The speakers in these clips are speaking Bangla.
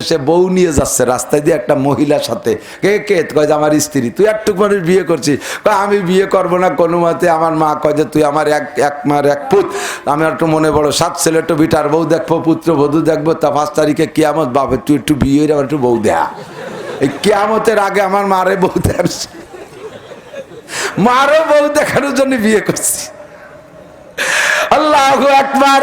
সে বউ নিয়ে যাচ্ছে রাস্তায় দিয়ে একটা মহিলার সাথে, কে কে কয় যে আমার স্ত্রী। তুই একটু মানুষ বিয়ে করছিস? কয় আমি বিয়ে করবো না কোনো মতে। আমার মা কয় যে তুই আমার এক মার এক পুত, আমি একটু মনে বড় 7 ছেলে, একটু বিটার বউ দেখবো, পুত্র বধূ দেখবো, তা 5 তারিখে কিয়ামত। বাবা তুই একটু বিয়ে আমার একটু বউ দেয়া। এই কিয়ামতের আগে আমার মারে বউ দেখার, মারও বউ দেখানোর জন্য বিয়ে করছি। আল্লাহু আকবার।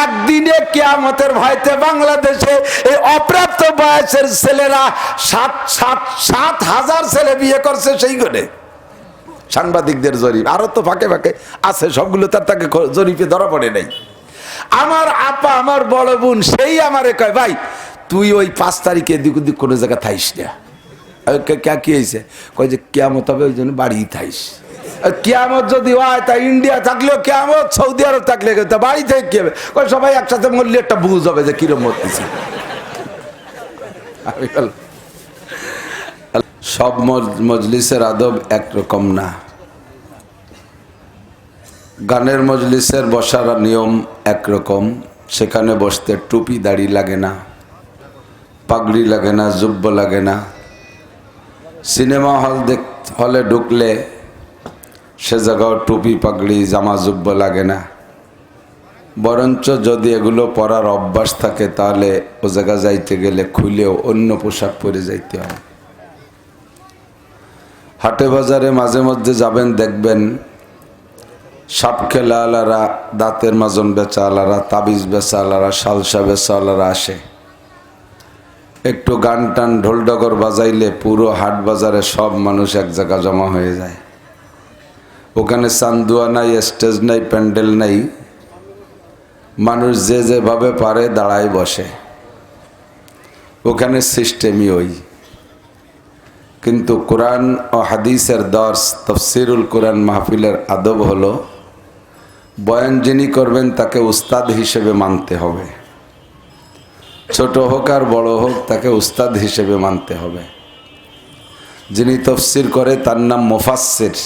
একদিনে কিয়ামতের ভয়তে বাংলাদেশে এই অপ্রাপ্ত বয়সের ছেলেরা 7,000 ছেলে বিয়ে করছে সেই করে। সাংবাদিকদের জরিপ, আরো তো ফাঁকে ফাঁকে আছে, সবগুলো তাকে জরিপে ধরা পড়ে নাই। আমার আপা, আমার বড় বোন, সেই আমারে কয় ভাই তুই ওই 5 তারিখে এদিক ওদিক কোনো জায়গায় থাইস না। কি হয়েছে? কয় যে কিয়ামত হবে, ওই জন্য বাড়ি থাইস। কিয়ামত যদি হয় তা ইন্ডিয়া থাকলেও কিয়ামত, সৌদি আরব থাকলে বাড়ি থেকে কি হবে? সবাই একসাথে মরলে একটা বুঝ হবে যে কিরম মরতেছে। সব মজলিসের আদব একরকম না। গানের মজলিসের বসার নিয়ম একরকম, সেখানে বসতে টুপি দাড়ি লাগে না, পাগড়ি লাগে না, জুব্ব লাগে না। সিনেমা হলে ঢুকলে সে জায়গাও টুপি পাগড়ি জামা জুব্ব লাগে না। বরঞ্চ যদি এগুলো পরার অভ্যাস থাকে তাহলে ও জায়গা যাইতে গেলে খুলেও অন্য পোশাক পরে যাইতে হয়। হাটে বাজারে মাঝে মধ্যে যাবেন, দেখবেন সাপ খেলা আলারা, দাঁতের মাজন বেচা আলারা, তাবিজ বেচা আলারা, শালসা বেচা আলারা আসে। একটু গান টান ঢোল ডগর বাজাইলে পুরো হাট বাজারে সব মানুষ এক জায়গা জমা হয়ে যায়। ওখানে চান্দুয়া নাই, স্টেজ নাই, প্যান্ডেল নাই, মানুষ যে যেভাবে পারে দাঁড়ায় বসে। ওখানে সিস্টেমই ওই। কিন্তু কোরআন ও হাদিসের দর্স, তফসিরুল কোরআন মাহফিলের আদব হলো বয়ান যিনি করবেন তাকে উস্তাদ হিসেবে মানতে হবে। ছোট হোক আর বড় হোক, তাকে উস্তাদ হিসেবে মানতে হবে। যিনি তফসির করে তার নাম মুফাসসির।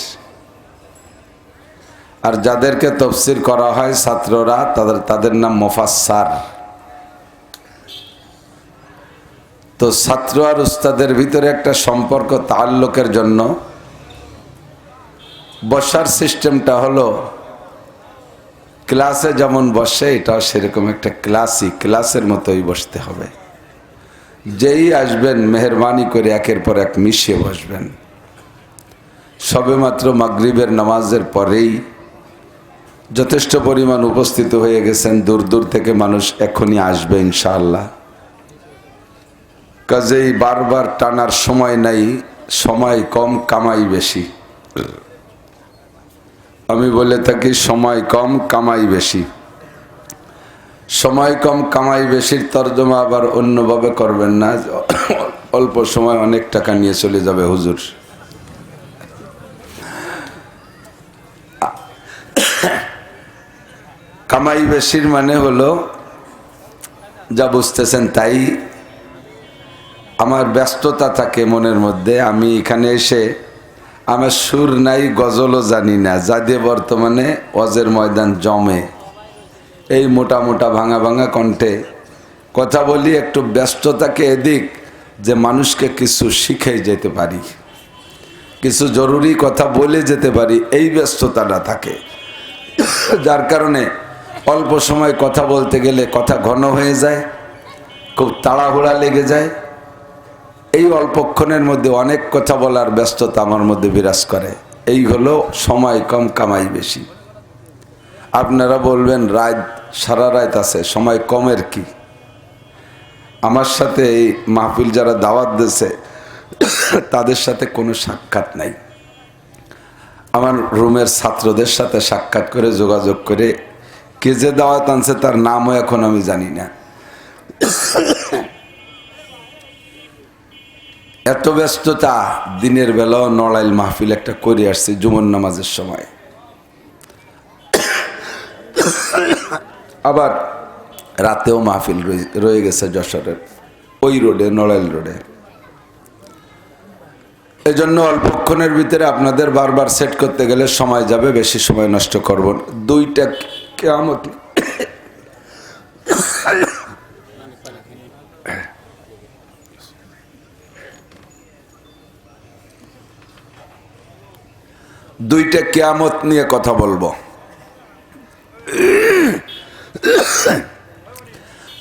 আর যাদেরকে তফসির করা হয় ছাত্ররা, তাদের নাম মুফাসসার। তো ছাত্র আর উস্তাদের ভিতরে একটা সম্পর্ক তাআল্লুকের জন্য বসার সিস্টেমটা হলো ক্লাসে যেমন বসে, এটাও সেরকম একটা ক্লাসের মতোই বসতে হবে। যেই আসবেন মেহরবানি করে একের পর এক মিশিয়ে বসবেন। সবেমাত্র মাগরিবের নামাজের পরেই যথেষ্ট পরিমাণ উপস্থিত হয়ে গেছেন, দূর দূর থেকে মানুষ এখনই আসবে ইনশাআল্লাহ। কাজেই বারবার টানার সময় নাই, সময় কম কামাই বেশি। আমি বলে থাকি সময় কম কামাই বেশি। সময় কম কামাই বেশির তর্জমা আবার অন্যভাবে করবেন না, অল্প সময় অনেক টাকা নিয়ে চলে যাবে হুজুর। কামাই বেশির মানে হলো যা বুঝতেছেন তাই। আমার ব্যস্ততা থাকে মনের মধ্যে, আমি এখানে এসে আমার সুর নাই, গজলও জানি না, যা দিয়ে বর্তমানে ওয়াজের ময়দান জমে। এই মোটা মোটা ভাঙা ভাঙা কণ্ঠে কথা বলি, একটু ব্যস্ততাকে এদিক যে মানুষকে কিছু শিখেই যেতে পারি, কিছু জরুরি কথা বলে যেতে পারি, এই ব্যস্ততাটা থাকে। যার কারণে অল্প সময় কথা বলতে গেলে কথা ঘন হয়ে যায়, খুব তাড়াহুড়া লেগে যায়। এই অল্পক্ষণের মধ্যে অনেক কথা বলার ব্যস্ততা আমার মধ্যে বিরাজ করে। এই হলো সময় কম কামাই বেশি। আপনারা বলবেন রাত সারা রাত আছে, সময় কমের কি? আমার সাথে এই মাহফিল যারা দাওয়াত দিয়েছে তাদের সাথে কোনো সাক্ষাৎ নাই। আমার রুমের ছাত্রদের সাথে সাক্ষাৎ করে যোগাযোগ করে কে যে দাওয়াত আনছে তার নামও এখন আমি জানি না। এত ব্যস্ততা, দিনের বেলাও নড়াইল মাহফিল একটা করে আসছে জুমার নামাজের সময়। আবার রাতেও মাহফিল রয়ে গেছে যশোরের ওই রোডে, নড়াইল রোডে। এজন্য অল্পক্ষণের ভিতরে আপনাদের বারবার সেট করতে গেলে সময় যাবে, বেশি সময় নষ্ট করব। 2টা কিয়ামত দুইটা কিয়ামত নিয়ে কথা বলবো।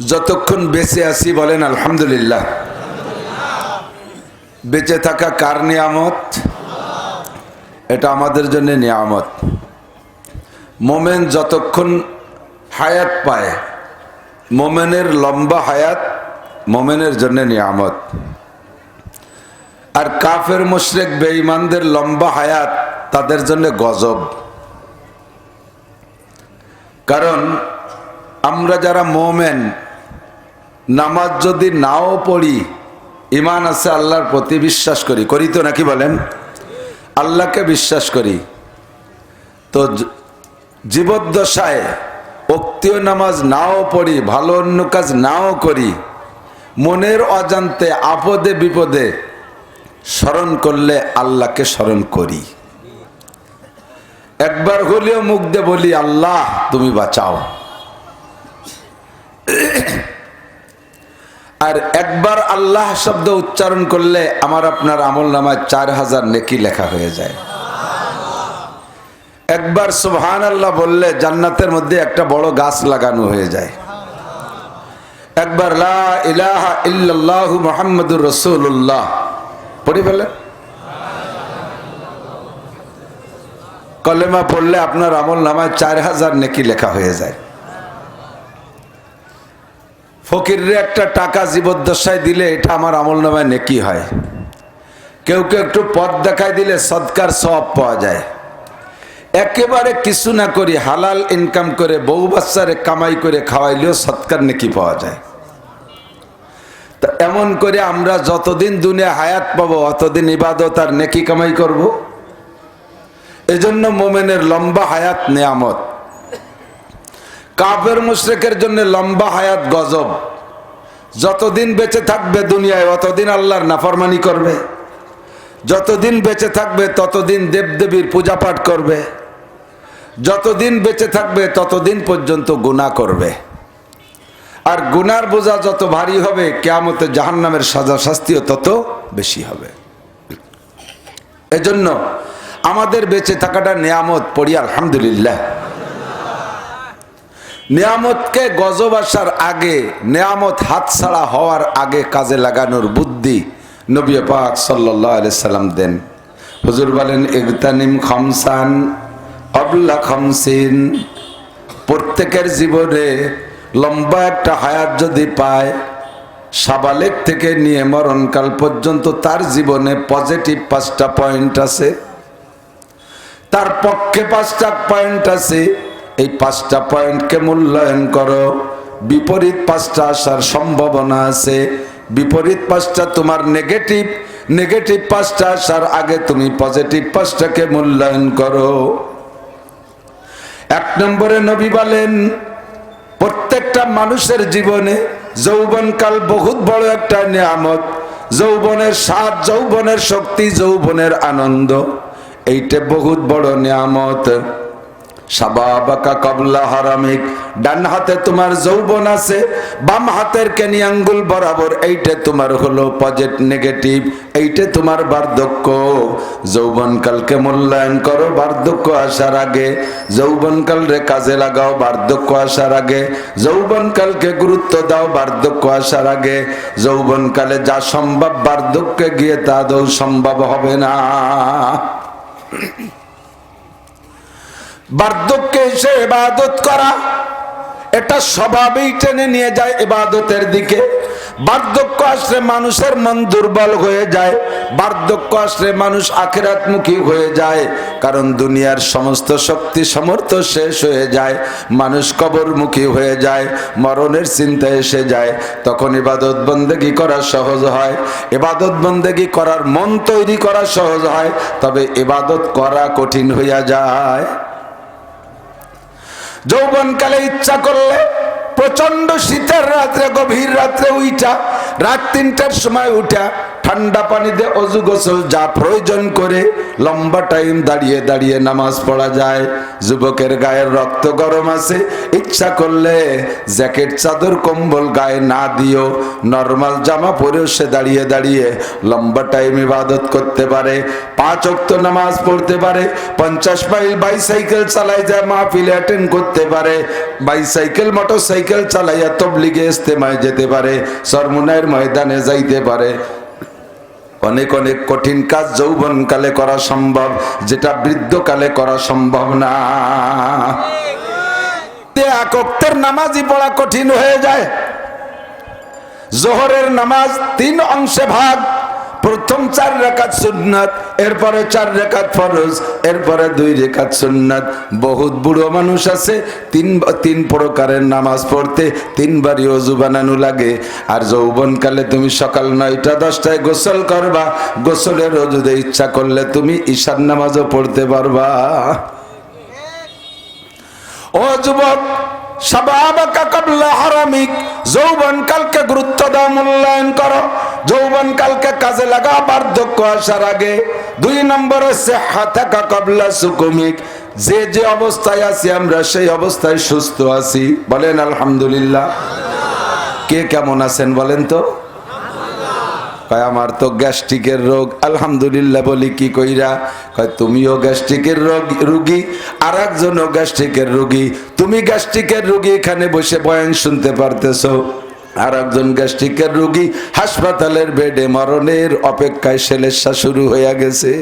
যতক্ষণ বেঁচে আছি বলেন আলহামদুলিল্লাহ। বেঁচে থাকা কার নিয়ামত? এটা আমাদের জন্য নিয়ামত। মোমেন যতক্ষণ হায়াত পায়, মোমেনের লম্বা হায়াত মোমেনের জন্য নিয়ামত। আর কাফের মুশরিক বেঈমানদের লম্বা হায়াত তাদের জন্য গজব। কারণ আমরা যারা মোমেন, নামাজ যদি নাও পড়ি, ঈমান আছে, আল্লাহর প্রতি বিশ্বাস করি, করি তো নাকি বলেন? আল্লাহকে বিশ্বাস করি, তো জীবদ্দশায় ওক্তীয় নামাজ নাও পড়ি, ভালো অন্য কাজ নাও করি, মনের অজান্তে আপদে বিপদে স্মরণ করলে আল্লাহকে স্মরণ করি। একবার হলেও মুখ দিয়ে বলি আল্লাহ তুমি বাঁচাও। আর একবার আল্লাহ শব্দ উচ্চারণ করলে আমার আপনার আমলনামায় 4000 নেকি লেখা হয়ে যায়। একবার সুবহানাল্লাহ বললে জান্নাতের মধ্যে একটা বড় গাছ লাগানো হয়ে যায়। একবার লা ইলাহা ইল্লাল্লাহু মুহাম্মাদুর রাসূলুল্লাহ পড়ে ফেলে, কলেমা পড়লে আপনার আমলনামায় 4000 নেকি লেখা হয়ে যায়। ফকিররে একটা টাকা জীবদ্দশায় দিলে এটা আমার আমলনামায় নেকি হয়। কেউ কেউ একটু পথ দেখায় দিলে সদকার সওয়াব পাওয়া যায়। একেবারে কিছু না করি হালাল ইনকাম করে বউ বাচ্চারে কামাই করে খাওয়াইলেও সদকার নেকি পাওয়া যায়। তো এমন করে আমরা যতদিন দুনিয়া হায়াত পাবো অতদিন ইবাদত আর নেকি কামাই করব। এজন্য মোমেনের লম্বা হায়াত নিয়ামত। কাফের মুশরিকের জন্য লম্বা হায়াত গজব। যতদিন বেঁচে থাকবে দুনিয়ায় অতদিন আল্লাহর নাফরমানি করবে, যতদিন বেঁচে থাকবে ততদিন দেবদেবীর পূজা পাঠ করবে, যতদিন বেঁচে থাকবে ততদিন পর্যন্ত গুনাহ করবে। আর গুনার বোঝা যত ভারী হবে কিয়ামতে জাহান্নামের সাজা শাস্তিও তত বেশি হবে। এজন্য আমাদের বেঁচে থাকাটা নিয়ামত, পড়ি আলহামদুলিল্লাহ। নিয়ামতকে গজব আসার আগে, নিয়ামত হাতছাড়া হওয়ার আগে কাজে লাগানোর বুদ্ধি নবী পাক সাল্লাল্লাহু আলাইহি সাল্লাম দেন। হুজুর বলেন ইগতানিম খামসান ক্বাবলা খামসিন। প্রত্যেকের জীবনে লম্বা একটা হায়াত যদি পায়, সাবালেক থেকে নিয়ে মরণকাল পর্যন্ত তার জীবনে পজিটিভ 5টা পয়েন্ট আছে, তার পক্ষে 5টা পয়েন্ট আছে। এই 5টা পয়েন্টকে মূল্যায়ন করো। বিপরীত 5টা আসার সম্ভাবনা আছে। বিপরীত 5টা তোমার নেগেটিভ, নেগেটিভ 5টা আসার আগে তুমি পজিটিভ 5টাকে মূল্যায়ন করো। 1 নম্বরে নবী বলেন প্রত্যেকটা মানুষের জীবনে যৌবনকাল বহুত বড় একটা নিয়ামত। যৌবনের স্বাদ, যৌবনের শক্তি, যৌবনের আনন্দ, এইটা বহুত বড় নিয়ামত। শাবাবাকা ক্বাবলা হারামিক। ডান হাতে তোমার যৌবন আছে, বাম হাতের কেনি আঙ্গুল বরাবর এইটা তোমার হলো পজিটিভ, নেগেটিভ, এইটা তোমার বার্ধক্য। যৌবনকালকে মূল্যায়ন করো বার্ধক্য আসার আগে। যৌবনকাল রে কাজে লাগাও বার্ধক্য আসার আগে। যৌবনকালকে গুরুত্ব দাও বার্ধক্য আসার আগে। যৌবনকালে যা সম্ভব বার্ধক্যে গিয়ে তা আদৌ সম্ভব হবে না। বার্ধক্যে এসে ইবাদত করা এটা স্বভাবেই টেনে নিয়ে যায় ইবাদতের দিকে। বার্ধক্য আসলে মানুষের মন দুর্বল হয়ে যায়। বার্ধক্য আসলে মানুষ আখিরাতমুখী হয়ে যায়। কারণ দুনিয়ার সমস্ত শক্তি সামর্থ্য শেষ হয়ে যায়, মানুষ কবরমুখী হয়ে যায়, মরণের চিন্তা এসে যায়। তখন ইবাদত বন্দেগী করা সহজ হয়, ইবাদত বন্দেগী করার মন তৈরি করা সহজ হয়, তবে ইবাদত করা কঠিন হইয়া যায়। যৌবনকালে ইচ্ছা করলে প্রচন্ড শীতের রাত্রে, গভীর রাত্রে উঠা, রাত 3টার সময় উঠা ঠান্ডা পানি দিয়ে অজু গোসল যা প্রয়োজন করে লম্বা টাইম দাঁড়িয়ে দাঁড়িয়ে নামাজ পড়া যায়। যুবকের গায়ের রক্ত গরম আছে, ইচ্ছা করলে জ্যাকেট চাদর কম্বল গায়ে না দিও, নরমাল জামা পরেও সে দাঁড়িয়ে দাঁড়িয়ে লম্বা টাইম ইবাদত করতে পারে, 5 ওয়াক্ত নামাজ পড়তে পারে, 50 মাইল বাইসাইকেল চালাই যায় মাহফিল অ্যাটেন্ড করতে পারে, বাইসাইকেল মোটরসাইকেল চালাইয়া তবলিগে ইস্তেমায় যেতে পারে, চরমুনাইয়ের ময়দানে যাইতে পারে। অনেক অনেক কঠিন কাজ যৌবনকালে করা সম্ভব, যেটা বৃদ্ধকালে করা সম্ভব না। এক ওয়াক্তের নামাজই পড়া কঠিন হয়ে যায়। যোহরের নামাজ 3 অংশে ভাগ, প্রথম 4 রাকাত সুন্নাত, এরপরে 4 রাকাত ফরজ, এরপরে 2 রাকাত সুন্নাত। বহুত বুড়ো মানুষ আছে তিন প্রকারের নামাজ পড়তে 3 বারই ওযু বানানো লাগে। আর যৌবনকালে তুমি সকাল 9টা 10টায় গোসল করবা, গোসলের ওযুতে ইচ্ছা করলে তুমি ঈশার নামাজও পড়তে পারবা। ও যুবক, শাবাবাকা ক্বাবলা হারামিক, যৌবনকালকে গুরুত্ব দাও, মূল্যায়ন করো, যৌবনকালকে কাজে লাগাও বার্ধক্য আসার আগে। 2 নম্বরে সিহহাতাকা ক্বাবলা সুকুমিক, যে যে অবস্থায় আছি আমরা সেই অবস্থায় সুস্থ আছি, বলেন আলহামদুলিল্লাহ। কে কেমন আছেন বলেন তো? কয় আমার তো গ্যাস্ট্রিকের রোগ। আলহামদুলিল্লাহ বলি কি কইরা? কয় তুমিও গ্যাস্ট্রিকের রোগী, আর একজনও গ্যাস্ট্রিকের রোগী। তুমি গ্যাস্ট্রিকের রোগী এখানে বসে বয়ান শুনতে পারতেছো, আর একজন গ্যাস্ট্রিকের রোগী হাসপাতালের বেডে মরণের অপেক্ষায়, সেলেসা শুরু হয়ে গেছে।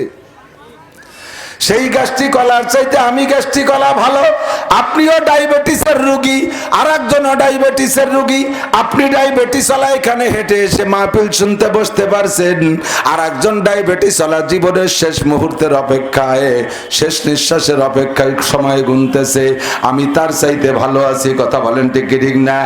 সেই গ্যাস্ট্রিকলার চাইতে আমি গ্যাস্ট্রিকলা ভালো। আপনিও ডায়াবেটিসের রোগী, আর একজনও ডায়াবেটিসের রোগী। আপনি ডায়াবেটিসওয়ালা এখানে হেঁটে এসে মাহফিল শুনতে বসতে পারছেন, আর একজন ডায়াবেটিসওয়ালা জীবনের শেষ মুহূর্তের অপেক্ষায়, শেষ নিঃশ্বাসের অপেক্ষায় সময় গুনতেছে। আমি তার চাইতে ভালো আছি, কথা বলেন ঠিক কি ঠিক না?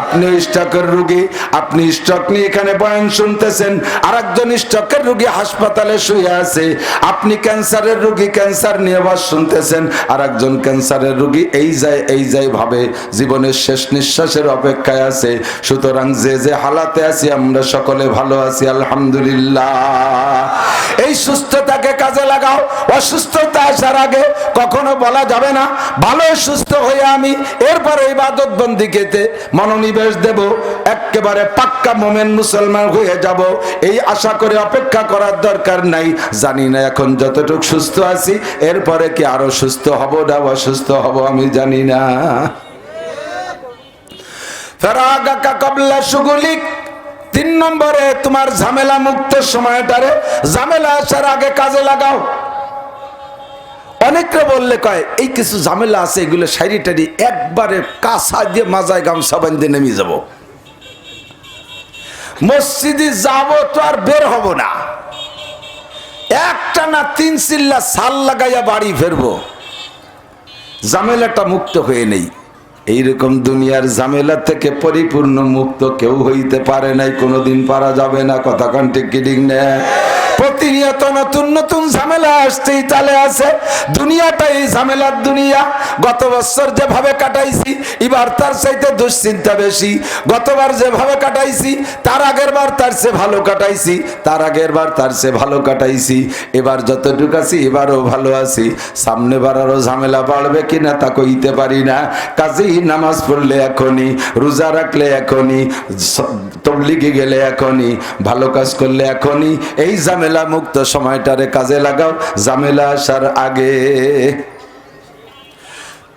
আপনি স্ট্রোকের রোগী, আপনি স্ট্রোক নিয়ে এখানে বয়ান শুনতেছেন, আর একজন স্ট্রোকের রোগী হাসপাতালে শুয়ে আছে। আপনি ক্যান্সারের রোগী, ক্যান্সার নিয়ে বাস শুনতেছেন, আর একজন ক্যান্সারের রোগী এই যায় ভাবে জীবনের শেষ নিঃশ্বাসের অপেক্ষায় আছে। সুতরাং যে যে হালাতে আছি আমরা সকলে ভালো আছি আলহামদুলিল্লাহ। এই সুস্থতাকে কাজে লাগাও। অসুস্থতা আসার আগে কখনো বলা যাবে না ভালো সুস্থ হয়ে আমি এরপরে ইবাদত বন্দিকেতে মনোনিবেশ দেব, একেবারে পাক্কা মোমেন মুসলমান হয়ে যাব, এই আশা করে অপেক্ষা করার দরকার নাই। জানি না এখন যতটুকু সুস্থ আছি এরপরে কি আরো সুস্থ হব না অসুস্থ হব আমি জানি না। ফারাগাকা ক্বাবলা শুগুলিক, 3 নম্বরে তোমার ঝামেলা মুক্ত সময়টারে ঝামেলা আসার আগে কাজে লাগাও। অনেকে বললে কয় এই কিছু ঝামেলা আছে, এগুলো শাড়ি টাড়ি একবারে কাঁচা দিয়ে মাজায় গামছা বাঁধে নেমে যাব, মসজিদে যাব তো আর বের হব না, একটা না 3 চিল্লা সাল লাগাইয়া বাড়ি ফেরবো, ঝামেলাটা মুক্ত হয়ে নেই। এইরকম দুনিয়ার ঝামেলা থেকে পরিপূর্ণ মুক্ত কেউ হইতে পারে নাই, কোনোদিন পারা যাবে না, কথা কান ঠিক কি ঠিক না? প্রতিনিয়ত নতুন নতুন ঝামেলা আসতেই তালে আছে। দুনিয়াটাই ঝামেলার দুনিয়া। গত বছর যেভাবে কাটাইছি এবার তার চাইতে দুশ্চিন্তা বেশি। গতবার যেভাবে কাটাইছি তার আগের বার তার চেয়ে ভালো কাটাইছি, তার আগের বার তার চেয়ে ভালো কাটাইছি। এবার যতটুকু আছি এবারও ভালো আছি। সামনে বার আরো ঝামেলা বাড়বে কিনা তা কইতে পারি না। কাজেই নামাজ পড়লে এখনই, রোজা রাখলে এখনই, তবলিগে গেলে এখনই, ভালো কাজ করলে এখনই। এই ঝামেলা মুক্ত সময়টারে কাজে লাগাও ঝামেলা আসার আগে।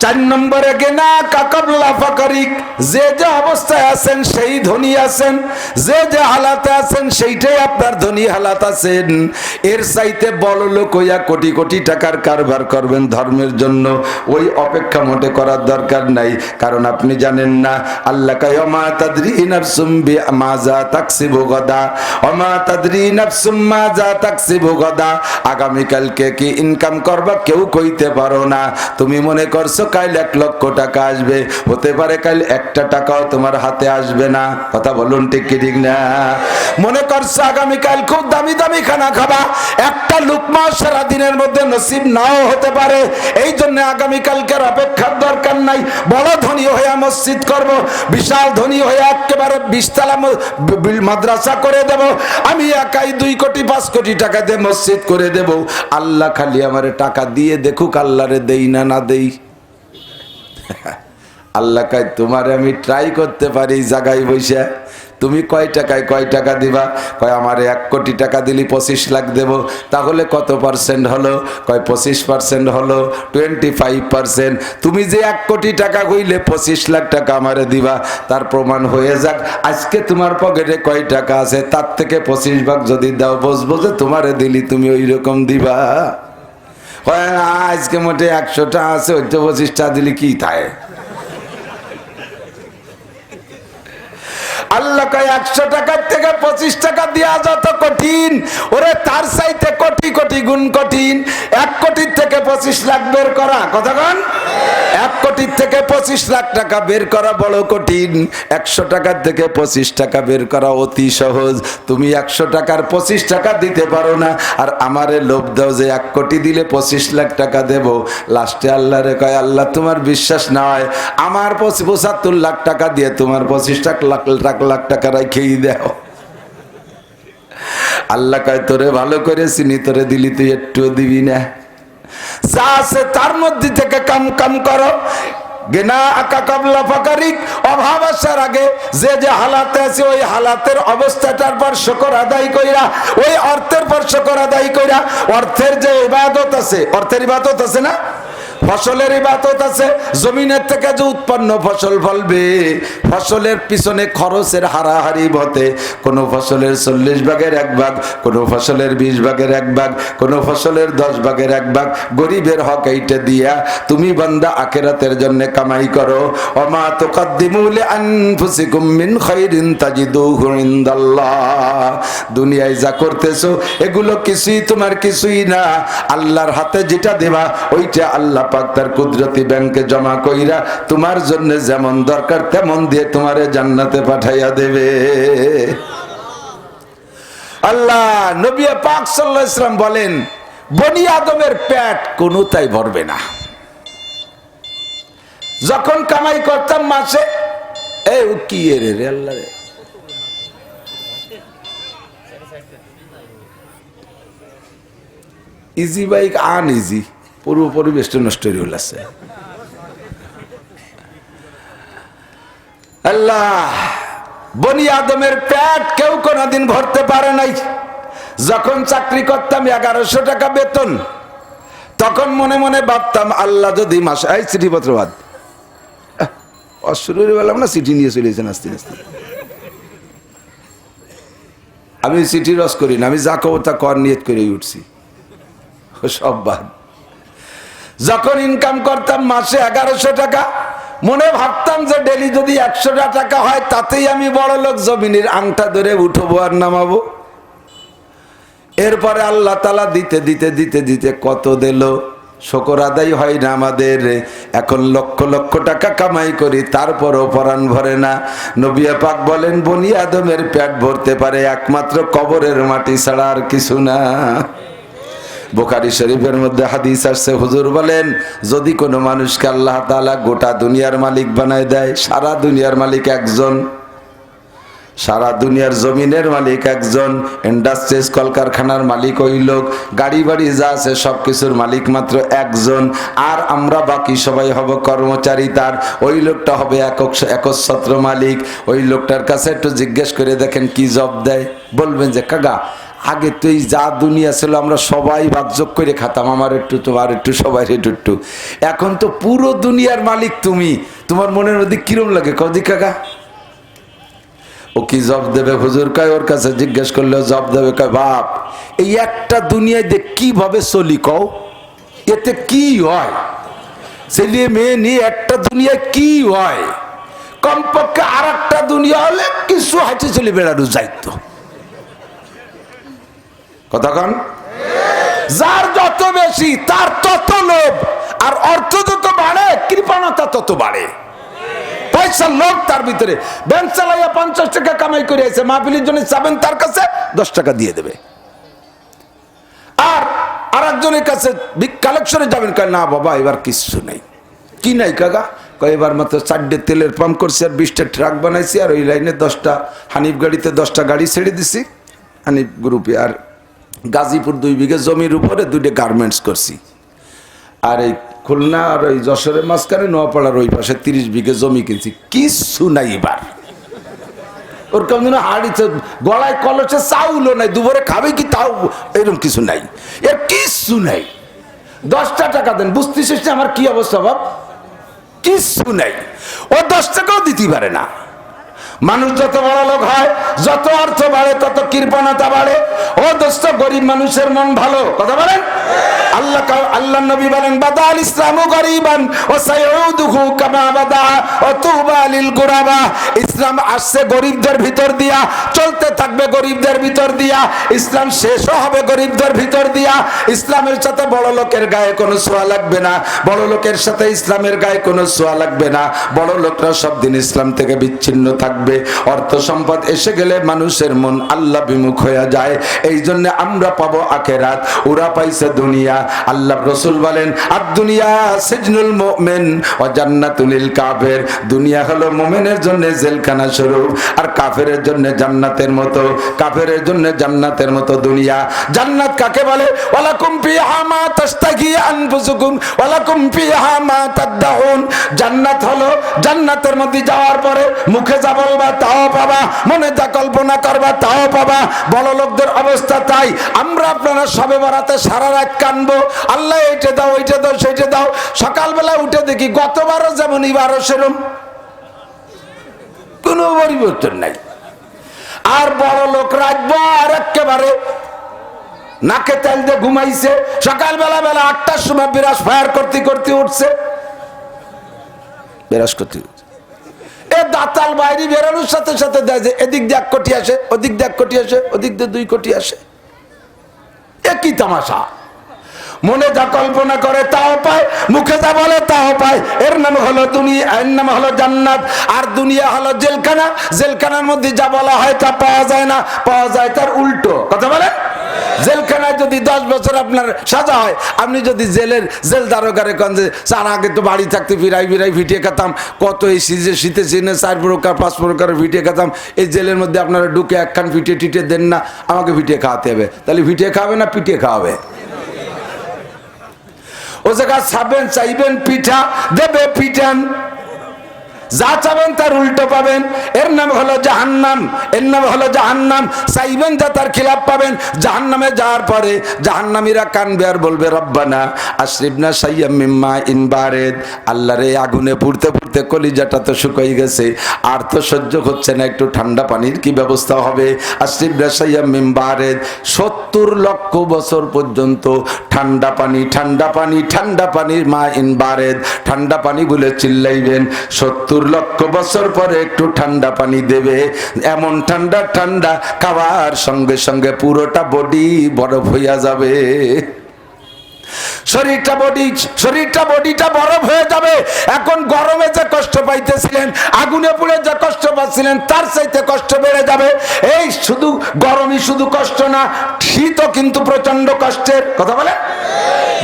4 নম্বরে গেনা কাকাবলা ফাকারিক, যে যে অবস্থায় আছেন সেই ধনী আছেন, যে যে হালাতে আছেন সেইটাই আপনার ধনী হালাত আছেন। এর চাইতে বড় লোক হইয়া কোটি কোটি টাকার কারবার করবেন ধর্মের জন্য, ওই অপেক্ষা মোটে করার দরকার নাই। কারণ আপনি জানেন না আল্লাহ কয় ওমা তাদরি নাফসুম বিমাযা তাকসিবু গাদা, ওমা তাদরি নাফসুম মাযা তাকসিবু গাদা। আগামীকালকে কি ইনকাম করবা কেউ কইতে পারো না। তুমি মনে করছো কাল 1 লক্ষ টাকা আসবে, হতে পারে কাল একটা টাকাও তোমার হাতে আসবে না। কথা বলুন ঠিক কি ঠিক না? মনে করছো আগামীকাল খুব দামি দামি খানা খাবা, একটা লুকমা সারা দিনের মধ্যে নসিব নাও হতে পারে। এই জন্য আগামীকালকের অপেক্ষার দরকার নাই। বড় ধনী হয়ে মসজিদ করব, বিশাল ধনী হয়ে একেবারে 20 তলা মাদ্রাসা করে দেব, আমি একাই 2 কোটি 5 কোটি টাকা দিয়ে মসজিদ করে দেব। আল্লাহ খালি আমারে টাকা দিয়ে দেখুক, আল্লাহরে দেই না না দেই। আল্লাহ কয় তোমারে আমি ট্রাই করতে পারি জায়গায় বসে, তুমি কয় টাকা দিবা? কয় আমারে 1 কোটি টাকা দিলি 25 লাখ দেব। তাহলে কত পার্সেন্ট হলো? কয় 25% হলো, 25%। তুমি যে 1 কোটি টাকা কইলে 25 লাখ টাকা আমারে দিবা, তার প্রমাণ হয়ে যাক আজকে তোমার পকেটে কয় টাকা আছে, তার থেকে 25 ভাগ যদি দাও, বুঝবো যে তোমারে দিলি তুমি ওই রকম দিবা। কয় আজকে মোটে 100টা আছে, ওই তো 25টা দিলি কি থাকে। আল্লাহ কয় 100 টাকার থেকে 25 টাকা দেওয়া যত কঠিন, ওরে তার চাইতে কোটি কোটি গুণ কঠিন 1 কোটির থেকে 25 লাখ বের করা। কথা কন, 1 কোটির থেকে 25 লাখ টাকা বের করা বড় কঠিন, 100 টাকার থেকে 25 টাকা বের করা অতি সহজ। তুমি 100 টাকার 25 টাকা দিতে পারো না, আর আমারে লোভ দাও যে 1 কোটি দিলে 25 লাখ টাকা দেব। লাস্টে আল্লাহরে কয় আল্লাহ তোমার বিশ্বাস না হয় আমার 75 লাখ টাকা দিয়ে তোমার 25 লাখ টাকা রাখেই দাও। আল্লাহ কয় তোরে ভালো করে চিনি, তোরে দিলি তুই একটু দিবি না, যা আছে তার মধ্যে থেকে কাম করো। গেনা আকা কাবলা ফাকারিক, অভাব আসার আগে যে যে হালাতে আছে ওই হালাতের অবস্থাটার পর শুকর আদায় কইরা, ওই অর্থের পর শুকর আদায় কইরা, অর্থের যে ইবাদত আছে, অর্থের ইবাদত আছে না, ফসলের ইবাদত আছে। জমিনের থেকে যে উৎপন্ন ফসল ফলবে, ফসলের পিছনে খরচের হারাহারি বতে, কোন ফসলের 40 ভাগের 1 ভাগ, কোন ফসলের 20 ভাগের 1 ভাগ, কোন ফসলের 10 ভাগের 1 ভাগ গরিবের হক এইটা দিয়া তুমি বান্দা আখিরাতের জন্য কামাই করো। ওমা তুকদ্দিমু লিআনফুসিকুম মিন খাইরিন তাজিদুহু ইনদাল্লাহ। দুনিয়ায় যা করতেছো এগুলো কিছুই তোমার কিছুই না, আল্লাহর হাতে যেটা দেবা ওইটা আল্লাহ পাক তার কুদরতি ব্যাংকে জমা কইরা তোমার জন্য যেমন দরকার তেমন দিয়ে তোমারে জান্নাতে পাঠাইয়া দেবে। আল্লাহ নবী পাক সাল্লাল্লাহু আলাইহি ওয়াসাল্লাম বলেন বনি আদমের পেট কোনোটাই ভরবে না। যখন কামাই করতাম মাসে, এই কি রে আল্লাহ রে, ইজি বাইক আন ইজি, পুরো পরিবেশটা নষ্ট হয়ে গেছে। আল্লাহ বনি আদমের পেট কেউ কোনদিন ভরতে পারে নাই। যখন চাকরি করতাম 1100 টাকা বেতন, তখন মনে মনে ভাবতাম আল্লাহ যদি মাসে এই চিঠিপত্র বাদ অশুরুরি বললাম না, চিঠি নিয়ে চলেছেন আস্তে আস্তে। আমি চিঠি রস করি না, আমি যা কব তা কর নিয়ত করে উঠছি, সব বাদ। যখন ইনকাম করতাম মাসে 1100 টাকা, মনে ভাবতাম যে ডেলি যদি 100 টাকা হয় তাতেই আমি বড় লোক, জমিনের আংটা ধরে উঠবো আর নামাবো। এরপরে আল্লাহ তাআলা দিতে দিতে দিতে দিতে কত দিল, শুকর আদায় হয় না আমাদের। এখন লক্ষ লক্ষ টাকা কামাই করি, তারপরও পরাণ ভরে না। নবী পাক বলেন বনি আদমের পেট ভরতে পারে একমাত্র কবরের মাটি ছাড়া আর কিছু না। বুখারী শরীফের মধ্যে হাদিস আসছে, হুজুর বলেন যদি কোনো মানুষকে আল্লাহ তাআলা গোটা দুনিয়ার মালিক বানায় দেয়, সারা দুনিয়ার মালিক একজন, সারা দুনিয়ার জমিনের মালিক একজন, ইন্ডাস্ট্রিজ কলকারখানার মালিক ওই লোক, গাড়ি বাড়ি যা আছে সবকিছুর মালিক মাত্র একজন, আর আমরা বাকি সবাই হব কর্মচারী তার। ওই লোকটা হবে একচ্ছত্র মালিক। ওই লোকটার কাছে একটু জিজ্ঞেস করে দেখেন কি জব দেয়, বলবেন যে কাকা আগে তো এই যা দুনিয়া ছিল আমরা সবাই ভাগযোগ করে খাতাম, আমার একটু তোমার একটু সবাই একটু, এখন তো পুরো দুনিয়ার মালিক তুমি, তোমার মনের মধ্যে কিরম লাগে কদি কাকা? ও কি জব দেবে? হুজুর কয় ওর কাছে জিজ্ঞেস করলে জব দেবে, কয় বাপ এই একটা দুনিয়ায় দেখ কিভাবে চলি, কও এতে কি হয়, ছেলে মেয়ে নিয়ে একটা দুনিয়ায় কি হয়, কমপক্ষে আর একটা দুনিয়া হলে কিছু হাঁটে চলে বেড়ানো যাইতো। কথা কন, যার যত বেশি তার তত লোভ, আর অর্থ যত বাড়ে কৃপণতা তত বাড়ে। পয়সার লোক তার ভিতরে, ব্যাংক চালাইয়া 50 টাকা কামাই করে আছে, মাহফিলের জন্য যাবেন তার কাছে 10 টাকা দিয়ে দেবে। আর আরেকজনের কাছে কালেকশনে যাবেন, কয় না বাবা এবার কিছু নাই। কি নাই কাকা? কয় এবার মাত্র 4টে তেলের পাম্প করছি আর 20টা ট্রাক বানাইছি, আর ওই লাইনে 10টা হানিফ গাড়িতে 10টা গাড়ি ছেড়ে দিছি হানিফ গ্রুপে, আর গাজীপুর 2 বিঘা জমির উপরে 2টে গার্মেন্টস করছি, আর এই খুলনা আর ওই যশোরের মাঝখানে নোয়াপাড়ার ওই পাশে 30 বিঘা জমি কিনছি। কিছু নাই এবার ওর কেমন হাড়িতে গলায় কলসে চাউলও নাই, দুপুরে খাবে কি তাও এরকম কিছু নাই, এর কিছু নাই। 10টা টাকা দেন, বুঝতেছিস না আমার কি অবস্থা বাপ? কিছু নাই, ও 10 টাকাও দিতে পারে না। মানুষ যত বড় লোক হয়, যত অর্থ বাড়ে তত কৃপণতা বাড়ে। ও দোস্ত, গরিব মানুষের মন ভালো, কথা বলেন। আল্লাহ নবী বলেন বাদাল ইসলামু গরিবান ওয়া সাইউদুহু কামা বাদা ওয়া তুবা লিল গুরাবা। ইসলাম আসছে গরিবদের ভিতর দিয়া, চলতে থাকবে গরিবদের ভিতর দিয়া, ইসলাম শেষও হবে গরিবদের ভিতর দিয়া। ইসলামের সাথে বড় লোকের গায়ে কোনো ছোঁয়া লাগবে না, বড় লোকের সাথে ইসলামের গায়ে কোনো ছোঁয়া লাগবে না। বড় লোকরা সব দিন ইসলাম থেকে বিচ্ছিন্ন থাকবে। অর্থ সম্পদ এসে গেলে মানুষের মন আল্লাহ বিমুখ হয়ে যায়। এই জন্য আমরা পাবো আখিরাত, ওরা পাইছে দুনিয়া। আল্লাহ রাসূল বলেন আদ দুনিয়া সিজনুল মুমিন ওয়া জান্নাতুল লিল কাফির। দুনিয়া হলো মুমিনের জন্য জেলখানা স্বরূপ, আর কাফেরের জন্য জান্নাতের মতো। কাফেরের জন্য জান্নাতের মতো দুনিয়া। জান্নাত কাকে বলে? ওয়ালাকুম ফিহা মা তাশতাহি আনফুসুকুম ওয়ালাকুম ফিহা মা তাদউন। জান্নাত হলো, জান্নাতের মধ্যে যাওয়ার পরে মুখে যা বলবা তাও পাবা, মনে যা কল্পনা করবা তাও পাবা। বড় লোকদের অবস্থা তাই। আমরা আপনারা সবে বরাতে সারা রাত কানবো, আল্লাহ এইটা দাও ওইটা দাও সেইটা দাও। সকালবেলা উঠে দেখি গতবারও যেমন এবারও সেরম, কোনো পরিবর্তন নাই। আর বড় লোক রাখবো আর একেবারে নাকে তেল দিয়ে ঘুমাইছে, সকালবেলা বেলা 8টার সময় বিরাজ ফায়ার করতে করতে উঠছে, বিরাজ করতে এ দাতাল বাইরে বেরোনোর সাথে সাথে দেয় যে এদিক দিয়ে 1 কোটি আসে, ওদিক দিয়ে 1 কোটি আসে, ওদিক দিয়ে 2 কোটি আসে। একই তামাশা। মনে যা কল্পনা করে তাও পায়, মুখে যা বলে তাও পায়। এর নাম হলো দুনিয়া, এর নাম হলো জান্নাত। আর দুনিয়া হলো জেলখানা। জেলখানার মধ্যে যা বলা হয় তা পাওয়া যায় না, পাওয়া যায় তার উল্টো, কথা বলেন। জেলখানায় যদি 10 বছর আপনার সাজা হয়, আপনি যদি জেল দারোগারে কন যে স্যার আগে তো বাড়ি থাকতে ফিরাই ভিটিয়ে খেতাম, কত এই শীতে সিনে 4 প্রকার 5 প্রকারের ভিটিয়ে খেতাম, এই জেলের মধ্যে আপনারা ঢুকে একখান ভিটিয়ে টিটে দেন না, আমাকে ভিটিয়ে খাওয়াতে হবে। তাহলে ভিটিয়ে খাওয়াবে না পিটিয়ে খাওয়াবে? ও জায়গা চাবেন চাইবেন পিঠা দেবে পিটান, যা চাবেন তার উল্টো পাবেন। এর নাম হলো জাহান্নাম, এর নাম হলো জাহান্নাম। চাইবেন যা তার খিলাফ পাবেন। জাহান্নামে যাওয়ার পরে জাহান্নামীরা কানবে আর বলবে রব্বানা আশরিবনা শাইয়্যাম মিম্মা ইন বারিদ। আল্লাহ রে, আগুনে পুড়তে পুড়তে কলিজাটা তো শুকিয়ে গেছে, আর তো সহ্য হচ্ছে না, একটু ঠান্ডা পানির কি ব্যবস্থা হবে? আশরিবনা শাইয়্যাম মিন বারিদ। 70 লক্ষ বছর পর্যন্ত ঠান্ডা পানি, ঠান্ডা পানি, ঠান্ডা পানির মা ইন বারিদ, ঠান্ডা পানি বলে চিল্লাইবেন। 70 লক্ষ বছর পরে একটু ঠান্ডা পানি দেবে, এমন ঠান্ডা ঠান্ডা খাওয়ার সঙ্গে সঙ্গে পুরোটা বডি বরফ হইয়া যাবে। শরীরটা বডিটা বরফ হয়ে যাবে। এখন গরমে যে কষ্ট পাইতেছিলেন, আগুনে পুড়ে যে কষ্ট পাচ্ছিলেন, তার চাইতে কষ্ট বেড়ে যাবে। এই শুধু গরমই শুধু কষ্ট না, শীতও কিন্তু প্রচন্ড কষ্টের, কথা বলে।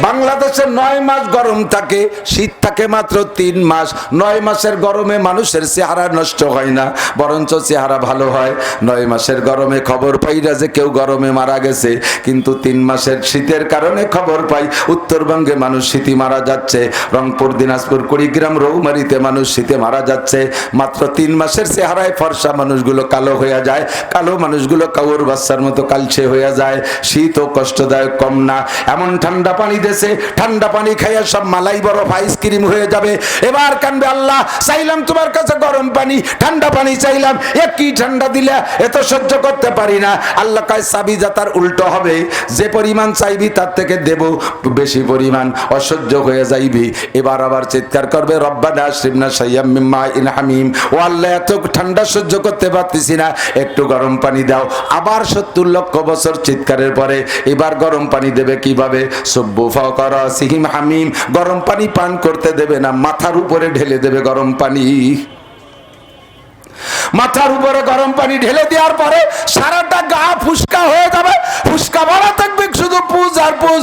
বাংলাদেশে 9 মাস গরম থাকে, শীত থাকে মাত্র 3 মাস। 9 মাসের গরমে মানুষের চেহারা নষ্ট হয় না, বরঞ্চ চেহারা ভালো হয়। 9 মাসের গরমে খবর পাই না যে কেউ গরমে মারা গেছে, কিন্তু 3 মাসের শীতের কারণে খবর পাই উত্তরবঙ্গে মানুষ শীতে মারা যাচ্ছে, রংপুর, দিনাজপুর, কুড়িগ্রাম, রৌমারীতে মানুষ শীতে মারা যাচ্ছে। মাত্র 3 মাসের চেহারায় ফর্সা মানুষগুলো কালো হয়ে যায়, কালো মানুষগুলো কাউর বাচ্চার মতো কালচে হয়ে যায়। শীত ও কষ্টদায়ক কম না। এমন ঠান্ডা পানি দেশে, ঠান্ডা পানি খাইয়া সব মালাই বরফ আইসক্রিম হয়ে যাবে। এবার কানবে আল্লাহ, চাইলাম তোমার কাছে গরম পানি, ঠান্ডা পানি চাইলাম, একই ঠান্ডা দিলে এত সহ্য করতে পারি না। আল্লাহ কয় চাবি যা তার উল্টো হবে, যে পরিমাণ চাইবি তার থেকে দেব বেশি পরিমাণ, অসহ্য হয়ে যাইবি। এবার আবার চিৎকার করবে রব্বানা আশরিবনা শাইয়্যাম মিম্মা ইন হামিম। ও আল্লাহ, এত ঠান্ডা সহ্য করতে পারতেছি না, একটু গরম পানি দাও। আবার 70 লক্ষ বছর চিৎকারের পরে এবার গরম পানি দেবে কিভাবে? সুব্বু ফাওকা রাসিহিম হামিম, গরম পানি পান করতে দেবে না, মাথার উপরে ঢেলে দেবে গরম পানি। মাথার উপরে গরম পানি ঢেলে দেওয়ার পরে সারাটা গা ফুসকা হয়ে যাবে, ফুসকা ভরা থাকবে, শুধু পুজ আর পুজ।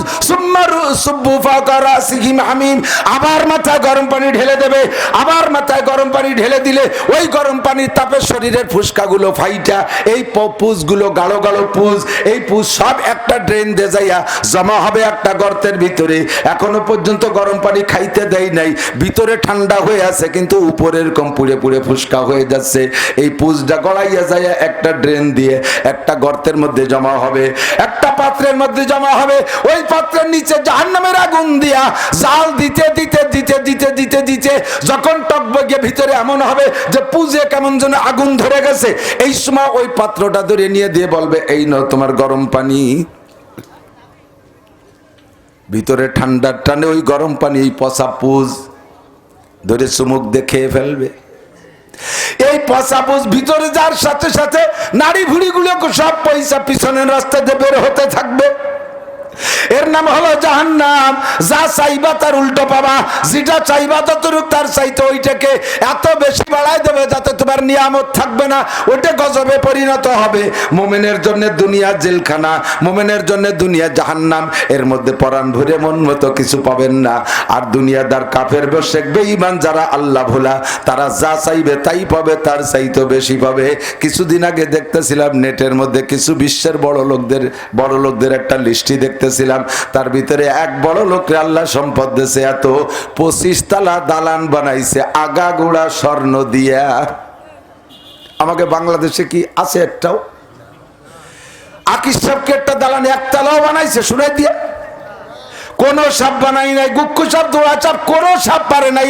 আবার মাথায় গরম পানি ঢেলে দেবে, আবার মাথায় গরম পানি ঢেলে দিলে ওই গরম পানির তাপে শরীরের ফুসকাগুলো ফাইটা, এই পুজগুলো গাঢ় গাঢ় পুজ, এই পুজ সব একটা ড্রেন দিয়ে যাইয়া জমা হবে একটা গর্তের ভিতরে। এখনো পর্যন্ত গরম পানি খাইতে দেয় নাই, ভিতরে ঠান্ডা হয়ে আছে কিন্তু উপরের কম পুড়ে পুড়ে ফুসকা হয়ে যাচ্ছে। এই পুজটা গড়াইয়া যায় একটা ড্রেন দিয়ে একটা গর্তের মধ্যে জমা হবে, একটা পাত্রের মধ্যে জমা হবে। ওই পাত্রের নিচে জাহান্নামের আগুন দিয়া জাল দিতে দিতে দিতে দিতে দিতে দিতে যখন টকবগে ভিতরে এমন হবে যে পুজে কেমন যেন আগুন ধরে গেছে, এই সময় ওই পাত্রটা ধরে নিয়ে দিয়ে বলবে, এই নাও তোমার গরম পানি। ভিতরে ঠান্ডার টানে ওই গরম পানি এই পচা পুজ ধরে চুমুক দিয়ে খেয়ে ফেলবে। এই পচা পুজ ভিতরে যাওয়ার সাথে সাথে নাড়ি ভুড়ি গুলো সব পয়সা পিছনের রাস্তা দিয়ে বের হতে থাকবে। এর নাম হলো জাহান্নাম। যা চাইবা তার উল্টো পাবা, যেটা চাইবা ততটুক তার চাইতে ওইটাকে এত বেশি বাড়াই দেবে যাতে তোমার নিয়ামত থাকবে না, ওইটা গজবে পরিণত হবে। মোমেনের জন্য দুনিয়া জেলখানা, মোমেনের জন্য দুনিয়া জাহান্নাম, এর মধ্যে পরাণ ভরে মন মতো কিছু পাবেন না। আর দুনিয়াদার কাফের বেশেক বেঈমান যারা আল্লাহ ভোলা, তারা যা চাইবে তাই পাবে, তার চাইতে বেশি পাবে। কিছুদিন আগে দেখতেছিলাম নেটের মধ্যে কিছু বিশ্বের বড় লোকদের একটা লিস্টি দেখতেছিলাম, তার ভিতরে এক বড় লোককে আল্লাহ সম্পদ দিয়েছে, এত 25 তলা দালান বানাইছে আগাগোড়া স্বর্ণ দিয়া। আমাকে বাংলাদেশে কি আছে একটাও? আকিস সাহেবকে একটা দালান একতলাও বানাইছে শুনাই দিয়ে? কোন সাপ বানাই নাই, গুক্কু সাপ দোয়া সাপ কোন সাপ পারে নাই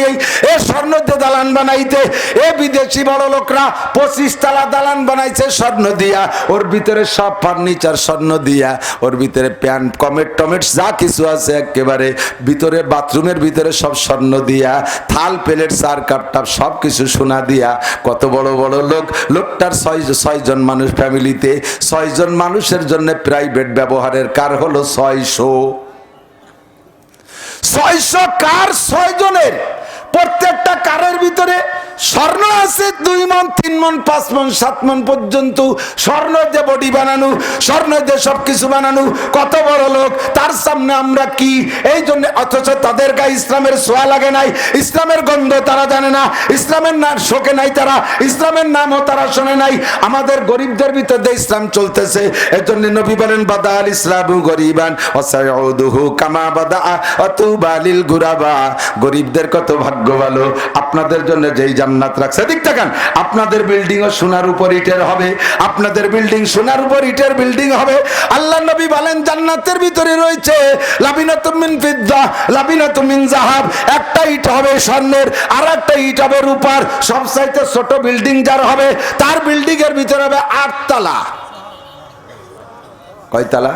এই স্বর্ণ দিয়ে দালান বানাইতে। এ বিদেশি বড় লোকরা 25 তলা দালান বানাইছে স্বর্ণ দিয়া, ওর ভিতরে সব ফার্নিচার স্বর্ণ দিয়া, ওর ভিতরে প্যান কমেট টমেট যা কিছু আছে একেবারে ভিতরে, বাথরুমের ভিতরে সব স্বর্ণ দিয়া, থাল প্লেট চার কাপ টাপ সব কিছু সোনা দিয়া। কত বড় বড় লোক, লোকটার 6 জন মানুষ ফ্যামিলিতে, 6 জন মানুষের জন্য প্রাইভেট ব্যবহারের কার হলো 600 কার, 6 জনের। প্রত্যেকটা কারের ভিতরে স্বর্ণ আছে 2 মণ 3 মণ 5 মণ 7 মণ পর্যন্ত স্বর্ণ দিয়ে বডি বানানো, স্বর্ণ দিয়ে সবকিছু বানানো। কত বড় লোক, তার সামনে আমরা কি? এই জন্য অথচ তাদের গায়ে ইসলামের ছোঁয়া লাগে নাই, ইসলামের গন্ধ তারা জানে না, ইসলামের নাম শোকে নাই তারা, ইসলামের নামও তারা শোনে নাই। আমাদের গরিবদের ভিতরে ইসলাম চলতেছে। এর জন্য নবী বলেন, বাদা আল ইসলামু গরিবান ওয়া সাইউদুহু কামা বাদা আতুবা লিল গুরাবা। গরিবদের কত ভাগ্য ভালো, আপনাদের জন্য যেই জান্নাত রাখছে। দিক তাকান, আপনাদের বিল্ডিং ও সোনার উপর ইটের হবে, আপনাদের বিল্ডিং সোনার উপর ইটের বিল্ডিং হবে। আল্লাহ নবী বলেন, জান্নাতের ভিতরে রয়েছে লাবিনাতুম মিন ফিদ্দা লাবিনাতুম মিন যাহাব। একটা ইট হবে স্বর্ণের, আর একটা ইট হবে রূপার। সবচাইতে ছোট বিল্ডিং যার হবে, তার বিল্ডিং এর ভিতরে হবে 8 তলা। কয় তলা?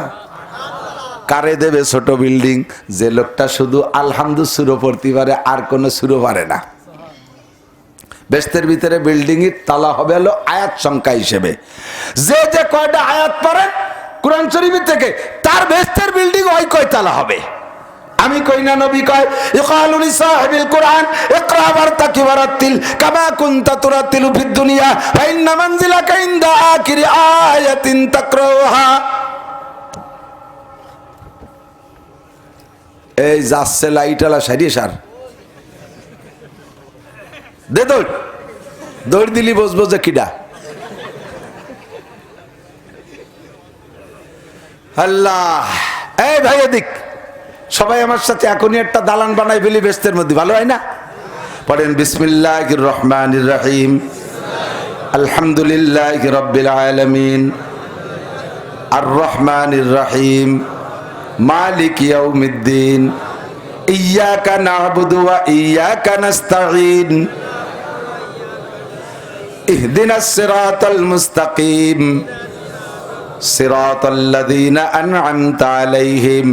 কারে দেবে ছোট বিল্ডিং? যে লোকটা শুধু আলহামদু সুরো পড়তে পারে, আর কোনো সুরো পারে না। বেস্তের ভিতরে বিল্ডিং এর তালা হবে হলো আয়াত সংখ্যা হিসেবে। যে যে কয়টা আয়াত পড়েন কোরআন শরীফ থেকে, তার বেস্তের বিল্ডিং ওই কয় তালা হবে। আমি কই না, নবী কয়, ইকালু লিসাহিবিল কুরআন ইকরা ওয়ারতাকি ওয়ারাতিল কামা কুনতা তুরাতিলু ফিদ দুনিয়া ফা ইন্না মানজিলাকা ইনদা আখিরি আয়াতিন তাকরাউহা। এই যাচ্ছে লাইটালা সারিয়ে সার দে, দৌড় দিলি বসবো যে কিডা। আল্লাহ, এই ভাই এদিক, সবাই আমার সাথে এখনই একটা দালান বানাই ফেলি বেস্তের মধ্যে, ভালো হয় না? পড়েন বিসমিল্লাহির রহমানির রহিম, আলহামদুলিল্লাহি রাব্বিল আলামিন, আর রহমানির রহিম, মালিক ইয়াউমিদ্দিন, ইয়্যাকা না'বুদু ওয়া ইয়্যাকা নাস্তাঈন, ইহদিনাস সিরাতাল মুস্তাকিম, সিরাতাল্লাযীনা আন'আমতা আলাইহিম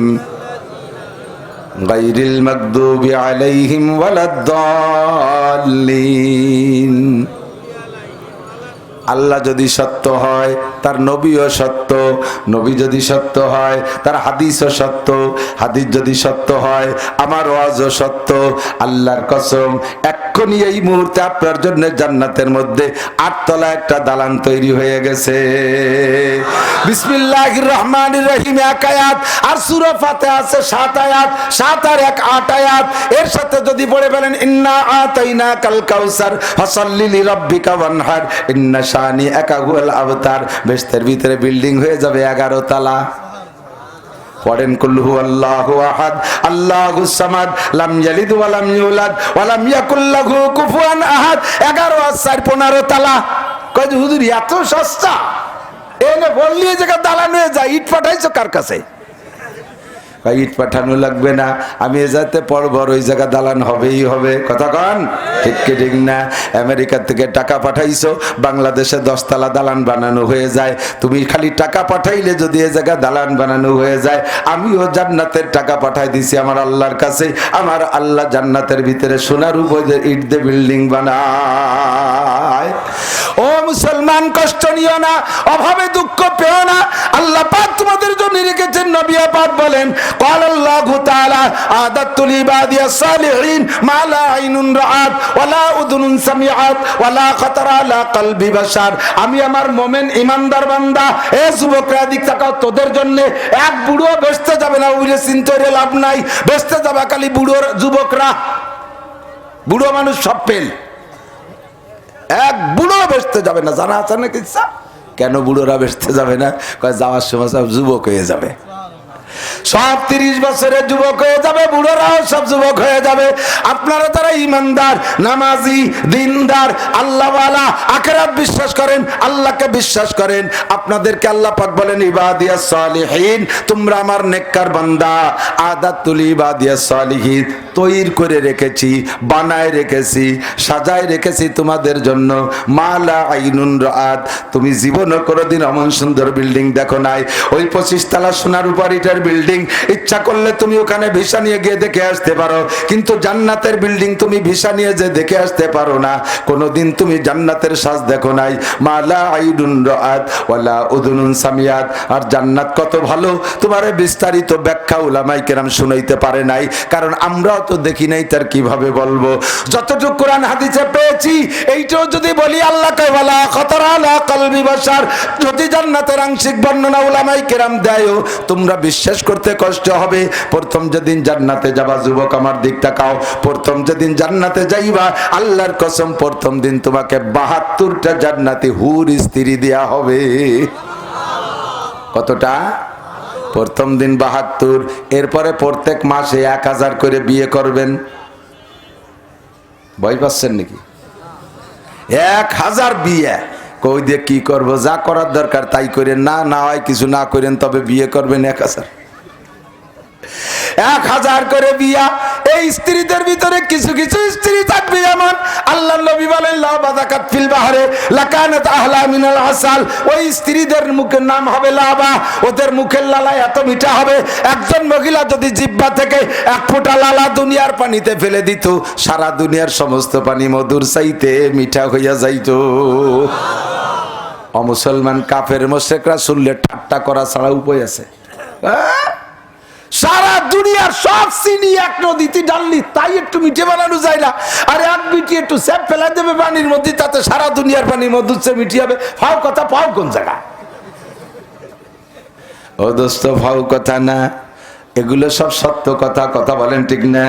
গায়রিল মাগদুবি আলাইহিম ওয়ালাদ-দাল্লিন। আল্লাহ যদি সত্য হয় তার নবীও সত্য, নবী যদি সত্য হয় তার হাদিসও সত্য, হাদিস যদি সত্য হয় আমার ওয়াজও সত্য। আল্লাহর কসম এক্ষুনি এই মুহূর্তে আপনার জন্য জান্নাতের মধ্যে 8 তলা একটা দালান তৈরি হয়ে গেছে। বিসমিল্লাহির রহমানির রহিম 1 আয়াত, আর সূরা ফাতিহা আছে 7 আয়াত, 7 আর 1 8 আয়াত। এর সাথে যদি পড়ে বলেন ইন্না আতাইনাকাল কাউসার ফাসাল্লি লিরাব্বিকা ওয়ানহার ইন্না শানিআকা হুয়াল আবতার। বেহেশতের ভিতরে বিল্ডিং হয়ে যাবে 11 তলা। পড়েন কুল হুয়াল্লাহু আহাদ আল্লাহুস সামাদ লাম ইয়ালিদ ওয়া লাম ইউলাদ ওয়া লাম ইয়াকুল লাহু কুফুয়ান আহাদ। 11 আর 4 15 তালা। কয় যে হুজুর এত সস্তা, এনে বললি এই জায়গা দালান হয়ে যায়, ইট পাঠাইছো কার কাছে? ইট পাঠানো লাগবে না, আমি এ যাতে পড়ব ওই জায়গা দালান হবেই হবে। কথা কন ঠিক কি ঠিক না? আমেরিকা থেকে টাকা পাঠাইছো, বাংলাদেশে 10 তলা দালান বানানো হয়ে যায়। তুমি খালি টাকা পাঠাইলে যদি এ জায়গা দালান বানানো হয়ে যায়, আমিও জান্নাতের টাকা পাঠাই দিছি আমার আল্লাহর কাছে। আমার আল্লাহ জান্নাতের ভিতরে সোনার উপরে ইট দিয়ে বিল্ডিং বানায়। ও মুসলমান, কষ্ট নিও না, অভাবে দুঃখ পেও না। আল্লাহ পাক তোমাদের জন্য রেখেছেন। নবী পাক বলেন قال الله تعالى أعددت لعبادي الصالحين ما لا عين رأت ولا أذن سمعت ولا خطر على قلب بشر। আমি আমার মুমিন ইমানদার বান্দা, এ যুবকরা দিক তাকাও, তোদের জন্য এক বুড়ো বেচতে যাবে না, ওইরে চিন্তা করে লাভ নাই। বেচতে যাবে খালি বুড়োর যুবকরা, বুড়ো মানুষ সব পেল, এক বুড়ো বেচতে যাবে না। জানা আছে না কিচ্ছা কেন বুড়োরা বেচতে যাবে না? কয় যাওয়ার সময় সব যুবক হয়ে যাবে, সব 30 বছরের যুবক হয়ে যাবে, বুড়োরাও সব যুবক হয়ে যাবে। আপনারা তারা ইমানদার, নামাজি, দিনদার, আল্লাহওয়ালা, আখিরাত বিশ্বাস করেন, আল্লাহকে বিশ্বাস করেন। আপনাদেরকে আল্লাহ পাক বলেন ইবাদিয়াস সালিহিন, তোমরা আমার নেককার বান্দা। আদাতুল ইবাদিয়াস সালিহিন, তৈরি করে রেখেছি, বানায় রেখেছি, সাজায় রেখেছি তোমাদের জন্য। মালা আইনুন রাত, তুমি জীবনও কোনোদিন এমন সুন্দর বিল্ডিং দেখো নাই। ওই 25 তলা সোনার উপর ইটার বিল্ডিং, ইচ্ছা করলে তুমি ওখানে ভিসা নিয়ে গিয়ে দেখে আসতে পারো, কিন্তু জান্নাতের বিল্ডিং তুমি ভিসা নিয়ে যে দেখে আসতে পারো না। কোনোদিন তুমি জান্নাতের সাজ দেখো নাই। মালা আইনুন রাত ওয়ালা উযুনুন সামিয়াত। আর জান্নাত কত ভালো তোমার বিস্তারিত ব্যাখ্যা উলামায়ে কেরাম শুনাইতে পারে নাই, কারণ আমরাও তো দেখি নাই, তার কিভাবে বলবো? যতটুকু কোরআন হাদিসে পেয়েছি এইটাও যদি বলি, আল্লাহ কয় ওয়ালা খাতারা আলা কলবি বাশার। যদি জান্নাতের আংশিক বর্ণনা উলামায়ে কেরাম দেয়, তোমরা বিশ্বাস করতে কষ্ট হবে। প্রথম যেদিন জান্নাতে যাবা, যুবক আমার দিক তাকাও, প্রথম যেদিন জান্নাতে যাইবা, আল্লাহর কসম প্রথম দিন তোমাকে 72টা জান্নাতি হুর স্ত্রী দেয়া হবে। কতটা? প্রথম দিন 72, এরপরে প্রত্যেক মাসে 1000 করে বিয়ে করবেন। ভয় পাচ্ছেন নাকি? 1000 বিয়ে কই দিয়ে কি করবো? যা করার দরকার তাই করেন, না না হয় কিছু না করেন, তবে বিয়ে করবেন 1000 করে বিয়া। এই স্ত্রীদের ভিতরে কিছু কিছু স্ত্রী থাকবে যেমন আল্লাহর নবী বলেন লা বাযাকাত ফিল বাহরে লাকানাত আহলা মিনাল আসাল। ওই স্ত্রীদের মুখের নাম হবে লাবা, ওদের মুখের লালা এত মিঠা হবে, একজন মহিলা যদি জিহ্বা থেকে 1 ফোঁটা লালা দুনিয়ার পানিতে ফেলে দিত, সারা দুনিয়ার সমস্ত পানি মধুর চাইতে মিঠা হইয়া যাইত। অমুসলমান কাফের মুশরিকরা শুনলে ঠাট্টা করা ছাড়া উপায় আছে? সারা দুনিয়ার সব চিনি এক নদীতে ডাললি, তাই একটু মিঠে বানানো যায় না? আর এক বিটি একটু স্যাপ ফেলা দেবে পানির মধ্যে, তাতে সারা দুনিয়ার পানি মধুর চেয়ে মিঠি হবে। ফাও কথা, পাও কোন জায়গা? ও দোস্ত, ফাও কথা না, এগুলো সব সত্য কথা। কথা বলেন ঠিক না?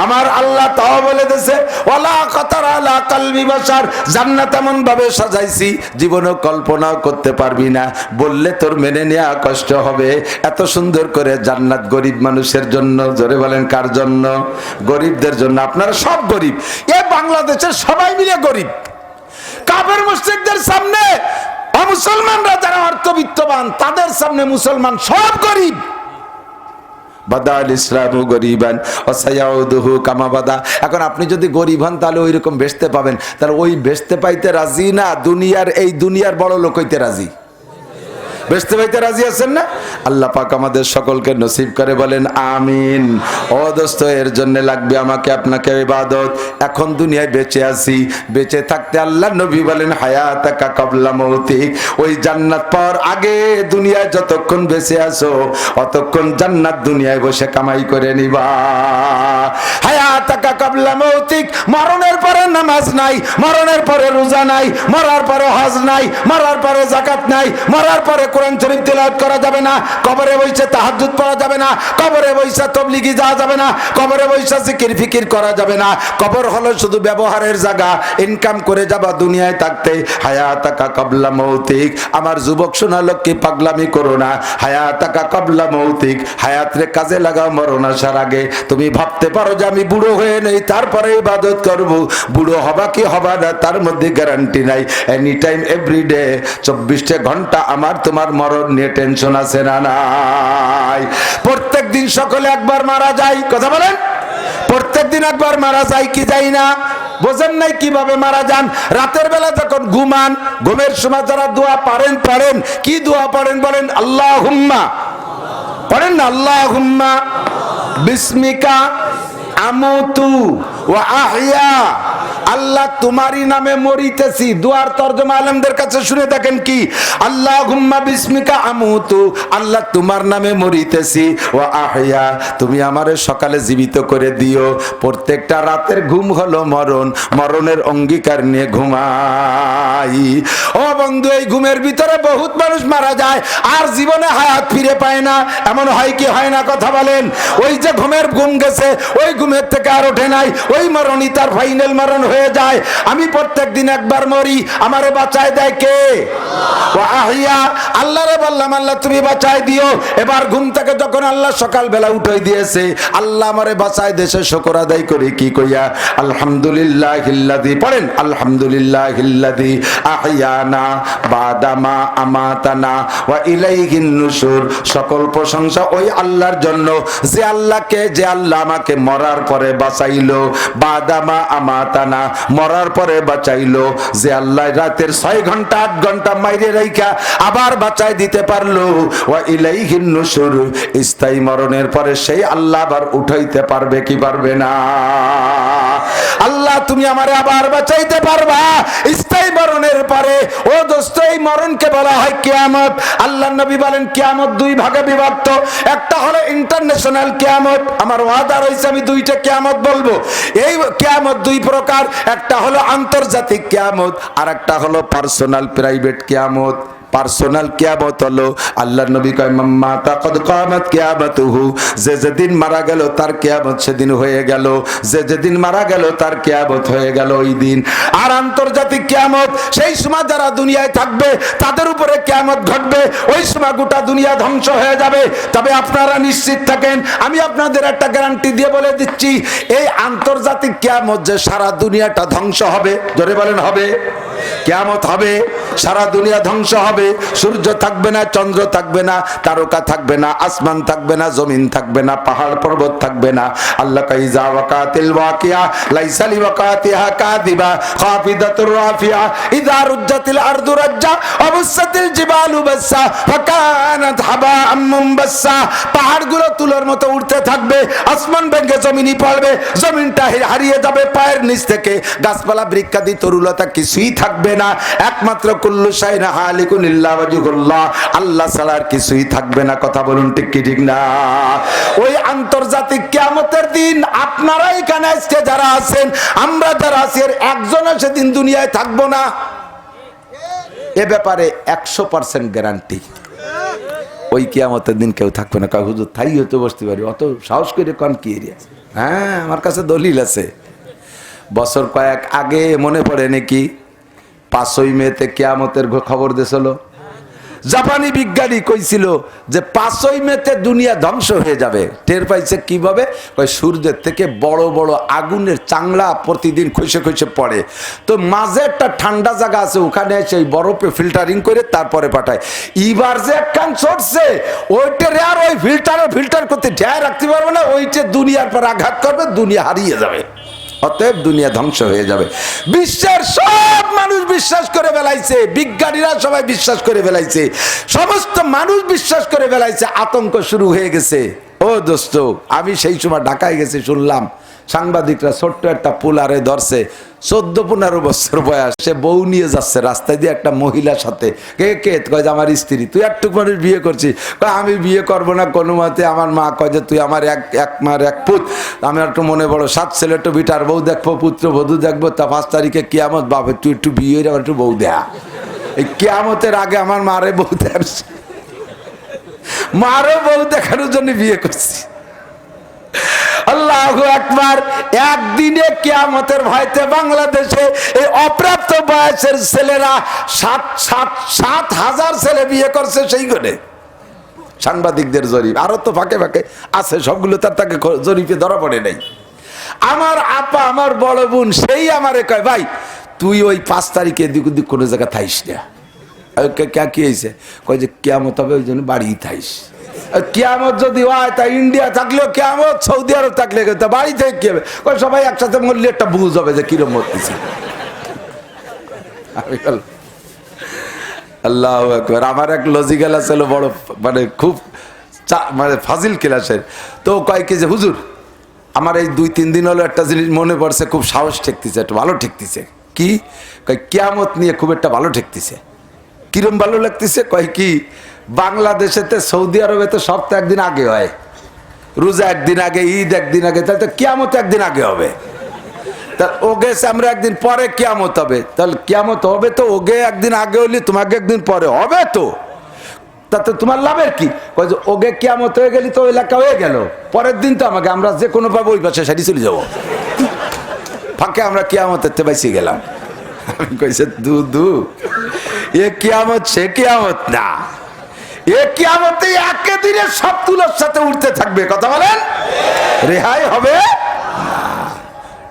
আমার আল্লাহ তাও বলে দিয়েছে ওয়ালা খাতারা আলা কলবি বাশার। জান্নাত এমন ভাবে সাজাইছি জীবনও কল্পনাও করতে পারবি না, বললে তোর মেনে নেওয়া কষ্ট হবে। এত সুন্দর করে জান্নাত গরিব মানুষের জন্য। জোরে বলেন কার জন্য? গরিবদের জন্য। আপনারা সব গরিব, এ বাংলাদেশের সবাই মিলে গরিব। কাফের মুশরিকদের সামনে মুসলমানরা যারা অর্থবিত্তবান, তাদের সামনে মুসলমান সব গরিব। বাদাল ইসলামু গরিবান ওয়াসায়াউদুহু কামা বাদা। এখন আপনি যদি গরিব হন তাহলে ওই রকম বেচতে পাবেন, তাহলে ওই বেচতে পাইতে রাজি না দুনিয়ার, এই দুনিয়ার বড় লোক হইতে রাজি? বেচতে পাইতে রাজি আছেন না? আল্লাহ পাক আমাদের সকলকে নসিব করে বলেন আমিন। ও দোস্ত, এর জন্য লাগবে আমাকে আপনাকে ইবাদত। এখন দুনিয়ায় বেঁচে আছি, বেঁচে থাকতে আল্লাহ নবী বলেন হায়াতাকা কাবলা মৌতিক। ওই জান্নাত পাওয়ার আগে দুনিয়ায় যতক্ষণ বেঁচে আছো অতক্ষণ জান্নাত দুনিয়ায় বসে কামাই করে নিবা। হায়াতাকা কাবলা মৌতিক, মরণের পরে নামাজ নাই, মরণের পরে রোজা নাই, মরার পরে হজ নাই, মরার পরে যাকাত নাই, মরার পরে কোরআন শরীফ তিলাওয়াত করা যাবে না, কবরে বসে তাহাজ্জুদ পড়া যাবে না, কবরে বসে তাবলীগি যাওয়া যাবে না, কবরে বসে জিকির ফিকির করা যাবে না। কবর হলো শুধু ব্যবহারের জায়গা, ইনকাম করে যাবা দুনিয়ায় থাকতে। হায়াতাকা কাবলা মৌতিক, আমার যুবক সোনা লক্ষ্মী পাগলামি করো না। হায়াতাকা কাবলা মৌতিক, হায়াতরে কাজে লাগাও মরণ আসার আগে। তুমি ভাবতে পারো যে আমি বুড়ো হয়ে নেই তারপরে ইবাদত করব, বুড়ো হবা কি হবা না তার মধ্যে গ্যারান্টি নাই। এনি টাইম এভরিডে 24টা ঘন্টা আমার তোমার মরণ নিয়ে টেনশন আছে না নাই? প্রত্যেক দিন সকলে একবার মারা যায়, কথা বলেন। প্রত্যেক দিন একবার মারা যায় কি যাই না? বোঝেন নাই কিভাবে মারা যান? রাতের বেলা যখন ঘুমান, ঘুমের সময় যারা দোয়া পড়েন কি দোয়া পড়েন বলেন? আল্লাহুম্মা পড়েন না, আল্লাহুম্মা বিসমিকা আমুতু ওয়া আহইয়া। আল্লাহ তোমারই নামে মরিতেছি। দুয়ার তরজমা আলেমদের কাছে শুনে দেখেন কি? আল্লাহুম্মা বিসমিকা আমুতু, আল্লাহ তোমার নামে মরিতেছি, ওয়া আহইয়া, তুমি আমারে সকালে জীবিত করে দিও। প্রত্যেকটা রাতের ঘুম হলো মরণ, মরণের অঙ্গীকার নিয়ে ঘুমাই। ও বন্ধু, এই ঘুমের ভিতরে বহুত মানুষ মারা যায় আর জীবনে হায়াত ফিরে পায় না। এমন হয় কি হয় না? কথা বলেন। ওই যে ঘুমের ঘুম গেছে, ওই ঘুমের থেকে আর ওঠে নাই, ওই মরণই তার ফাইনাল মরণ হয়ে যায়। আমি প্রত্যেক দিন একবার মরি, আমারে বাঁচায় দেয় কে? আল্লাহরে বললাম আল্লাহ তুমি বাঁচায় দিও। এবার ঘুম থেকে যখন আল্লাহ সকালবেলা উঠাই দিয়েছে, আল্লাহ আমারে বাঁচায় দেশে শুকর আদায় করি কি কইয়া? আলহামদুলিল্লাহিল্লাযী, পড়েন আলহামদুলিল্লাহিল্লাযী আহইয়ানা বাদামা আমাতানা ওয়া ইলাইহিন নুশুর। সকল প্রশংসা ওই আল্লাহর জন্য যে আল্লাহ আমাকে মরার পরে বাঁচাইলো, বাদামা আমাতানা, মরার পরে বাঁচাইলো। যে আল্লাহ রাতের 6 ঘন্টা 8 ঘন্টা মাইরে রাইখা আবার বাঁচাই দিতে পারলো। ওয়া ইলাইহিন নুশুর, স্থায়ী মরণের পরে সেই আল্লাহ আবার উঠাইতে পারবে কি পারবে না? আল্লাহ তুমি আমারে আবার বাঁচাইতে পারবা স্থায়ী মরণের পরে। ও দোস্ত, এই মরণকে বলা হয় কিয়ামত। আল্লাহর নবী বলেন কিয়ামত 2 ভাগে বিভক্ত। একটা হলো ইন্টারন্যাশনাল কিয়ামত, আমার ওয়াদা রয়েছে আমি 2টা কিয়ামত বলবো। এই কিয়ামত 2 প্রকার, একটা হলো আন্তর্জাতিক কিয়ামত আর একটা হলো পার্সোনাল প্রাইভেট কিয়ামত। পার্সোনাল কিয়ামত হলো আল্লাহর নবী কয় মাম্মা তাকাদ কিয়ামত কিয়ামতুহু, যে যেদিন মারা গেল তার কিয়ামত সেদিন হয়ে গেল, যে যেদিন মারা গেল তার কিয়ামত হয়ে গেল ওই দিন। আর আন্তর্জাতিক কিয়ামত, সেই সময় যারা দুনিয়ায় থাকবে তাদের উপরে কিয়ামত ঘটবে, ওই সময় গোটা দুনিয়া ধ্বংস হয়ে যাবে। তবে আপনারা নিশ্চিত থাকেন, আমি আপনাদের একটা গ্যারান্টি দিয়ে বলে দিচ্ছি, এই আন্তর্জাতিক কিয়ামত যে সারা দুনিয়াটা ধ্বংস হবে, জোরে বলেন হবে? কিয়ামত হবে, সারা দুনিয়া ধ্বংস হবে। সূর্য থাকবে না, চন্দ্র থাকবে না, তারকা থাকবে না, আসমান থাকবে না, জমিন থাকবে না, পাহাড় পর্বত থাকবে না। আল্লাহ কাইজা ওয়াকাতিল ওয়াকিয়া লাইসা লিওয়াকাতিহা কাযিবা খাফিদাতুর রাফিয়া ইযা রুজ্জাতিল আরদু রাজ্জা ওয়াবুসাতিল জিবালু বাসসা ফাকানাত হাবাআম মুনবাসসা। পাহাড়গুলো তুলোর মতো উঠতে থাকবে, আসমান ভেঙে জমিনে পড়বে, জমিনটা হারিয়ে যাবে পায়ের নিচ থেকে, গাছপালা বৃক্ষাদি তরুলতা কিছুই থাকবে না। একমাত্র কুল্লু শাইইন হালিকুন ইল্লা ওয়াজহুল্লাহ, আল্লাহ ছাড়া আর কিছুই থাকবে না। কথা বলুন ঠিক কি ঠিক না? ওই আন্তর্জাতিক কিয়ামতের দিন আপনারা এখানে আজকে যারা আছেন, আমরা যারা আছি, এর একজনও সেদিন দুনিয়ায় থাকবো না, এ ব্যাপারে 100% গ্যারান্টি। ওই কিয়ামতের দিন কেউ থাকবে না। কাউ হুজুর থাই হতে বসতে পারি, অত সাহস করে কোন কি এরিয়া? হ্যাঁ, আমার কাছে দলিল আছে। বছর কয়েক আগে মনে পড়ে নাকি 5ই মেতে কিয়ামতের খবর দিয়েছিল। জাপানি বিজ্ঞানী কইছিল যে 5ই মেতে দুনিয়া ধ্বংস হয়ে যাবে। টের পাইছে কিভাবে? সূর্যের থেকে বড় বড় আগুনের চাংলা প্রতিদিন খসে খসে পড়ে, তো মাঝে একটা ঠান্ডা জায়গা আছে, ওখানে সেই বরফে ফিল্টারিং করে তারপরে পাঠায়। এবার যে একখান চড়ছে ওইটারে আর ওই ফিল্টার করতে ঢের রাখতে পারবে না, ওইটা দুনিয়ার পর আঘাত করবে, দুনিয়া হারিয়ে যাবে। অতএব দুনিয়া ধ্বংস হয়ে যাবে। বিশ্বের সব মানুষ বিশ্বাস করে ফেলাইছে, বিজ্ঞানীরা সবাই বিশ্বাস করে ফেলাইছে, সমস্ত মানুষ বিশ্বাস করে ফেলাইছে, আতঙ্ক শুরু হয়ে গেছে। ও দোস্ত, আমি সেই সময় ঢাকায় গেছি, শুনলাম সাংবাদিকরা ছোট্ট একটা পুলারে ধরছে, 14-15 বছর বয়স, সে বউ নিয়ে যাচ্ছে রাস্তায় দিয়ে একটা মহিলার সাথে। কে কে? কয় যে আমার স্ত্রী। তুই একটুক মানুষ বিয়ে করছিস? কয় আমি বিয়ে করবো না কোনো মতে। আমার মা কয় যে তুই আমার এক মার এক পুত, আমি একটু মনে বড় 7 ছেলে, একটু বিটার বউ দেখবো, পুত্র বধূ দেখবো, তা 5 তারিখে কিয়ামত। বাবা তুই একটু বিয়ে আমার একটু বউ দেয়া। এই কিয়ামতের আগে আমার মারে বউ দেয়, মারও বউ দেখানোর জন্য বিয়ে করছি। আল্লাহু আকবার। একদিনে কিয়ামতের ভয়তে বাংলাদেশে এই অপ্রাপ্ত বয়সের ছেলেরা 7,000 ছেলে বিয়ে করছে সেই করে। সাংবাদিকদের জরিপ, আরো তো ফাঁকে ফাঁকে আছে, সবগুলো তাকে জরিপে ধরা পড়ে নাই। আমার আপা, আমার বড় বোন, সেই আমারে কয় ভাই তুই ওই 5 তারিখে এদিক ওদিক কোনো জায়গায় থাইস না। কি হয়েছে? কয় যে কিয়ামত হবে, ওই জন্য বাড়ি থাইস। কিয়ামত যদি হয় তা ইন্ডিয়া থাকলেও কিয়ামত, সৌদি আরব থাকলে বাড়ি থেকে কি হবে? সবাই একসাথে মরলে একটা বুঝ হবে যে কিরম মরতেছে। আল্লাহু আকবার। আমার এক লজিক্যাল ছিল বড়, মানে খুব মানে ফাজিল ক্লাসের, তো কয় কি যে হুজুর আমার এই 2-3 দিন হলো একটা জিনিস মনে পড়ছে, খুব সাহস ঠেকতেছে, একটু ভালো ঠেকতেছে। কি? কয় কিয়ামত নিয়ে খুব একটা ভালো ঠেকতেছে। কিরম ভালো লাগতেছে? কয় কি, বাংলাদেশেতে সৌদি আরবে তো সপ্তাহ একদিন আগে হয়, রোজা একদিন আগে, ঈদ একদিন আগে, তাহলে তো কিয়ামত একদিন আগে হবে। তা ওগে আমরা একদিন পরে কিয়ামত হবে, তাহলে কিয়ামত হবে তো ওগে একদিন আগে হইলে তোমাকে একদিন পরে হবে তো, তাতে তোমার লাভের কি? কয় যে ওগে কিয়ামত হয়ে গেলি তো এলাকা হয়ে গেল, পরের দিন তো আমাকে আমরা যে কোনো পাবো ওই পাশে সারি চলে যাবো, ফাঁকে আমরা কিয়ামতের তে বাইসে গেলাম। আমি কইছে দু এ কিয়ামত সে কিয়ামত না, এ কিয়ামতে একে দিনে সব তুলোর সাথে উঠতে থাকবে। কথা বলেন, রেহাই হবে না।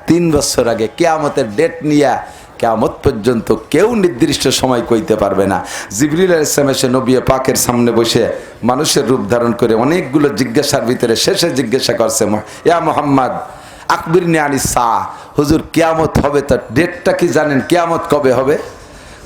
3 বছর আগে কিয়ামতের ডেট নিয়ে কিয়ামত পর্যন্ত কেউ নির্দিষ্ট সময় কইতে পারবে না। জিবরিল আলাইহিস সালাম এসে নবী পাকের সামনে বসে মানুষের রূপ ধারণ করে অনেকগুলো জিজ্ঞাসার ভিতরে শেষে জিজ্ঞাসা করছে, ইয়া মুহাম্মদ আকবিরনি আনিস সাআহ, হুজুর কিয়ামত হবে তার ডেটটা কি জানেন? কিয়ামত কবে হবে?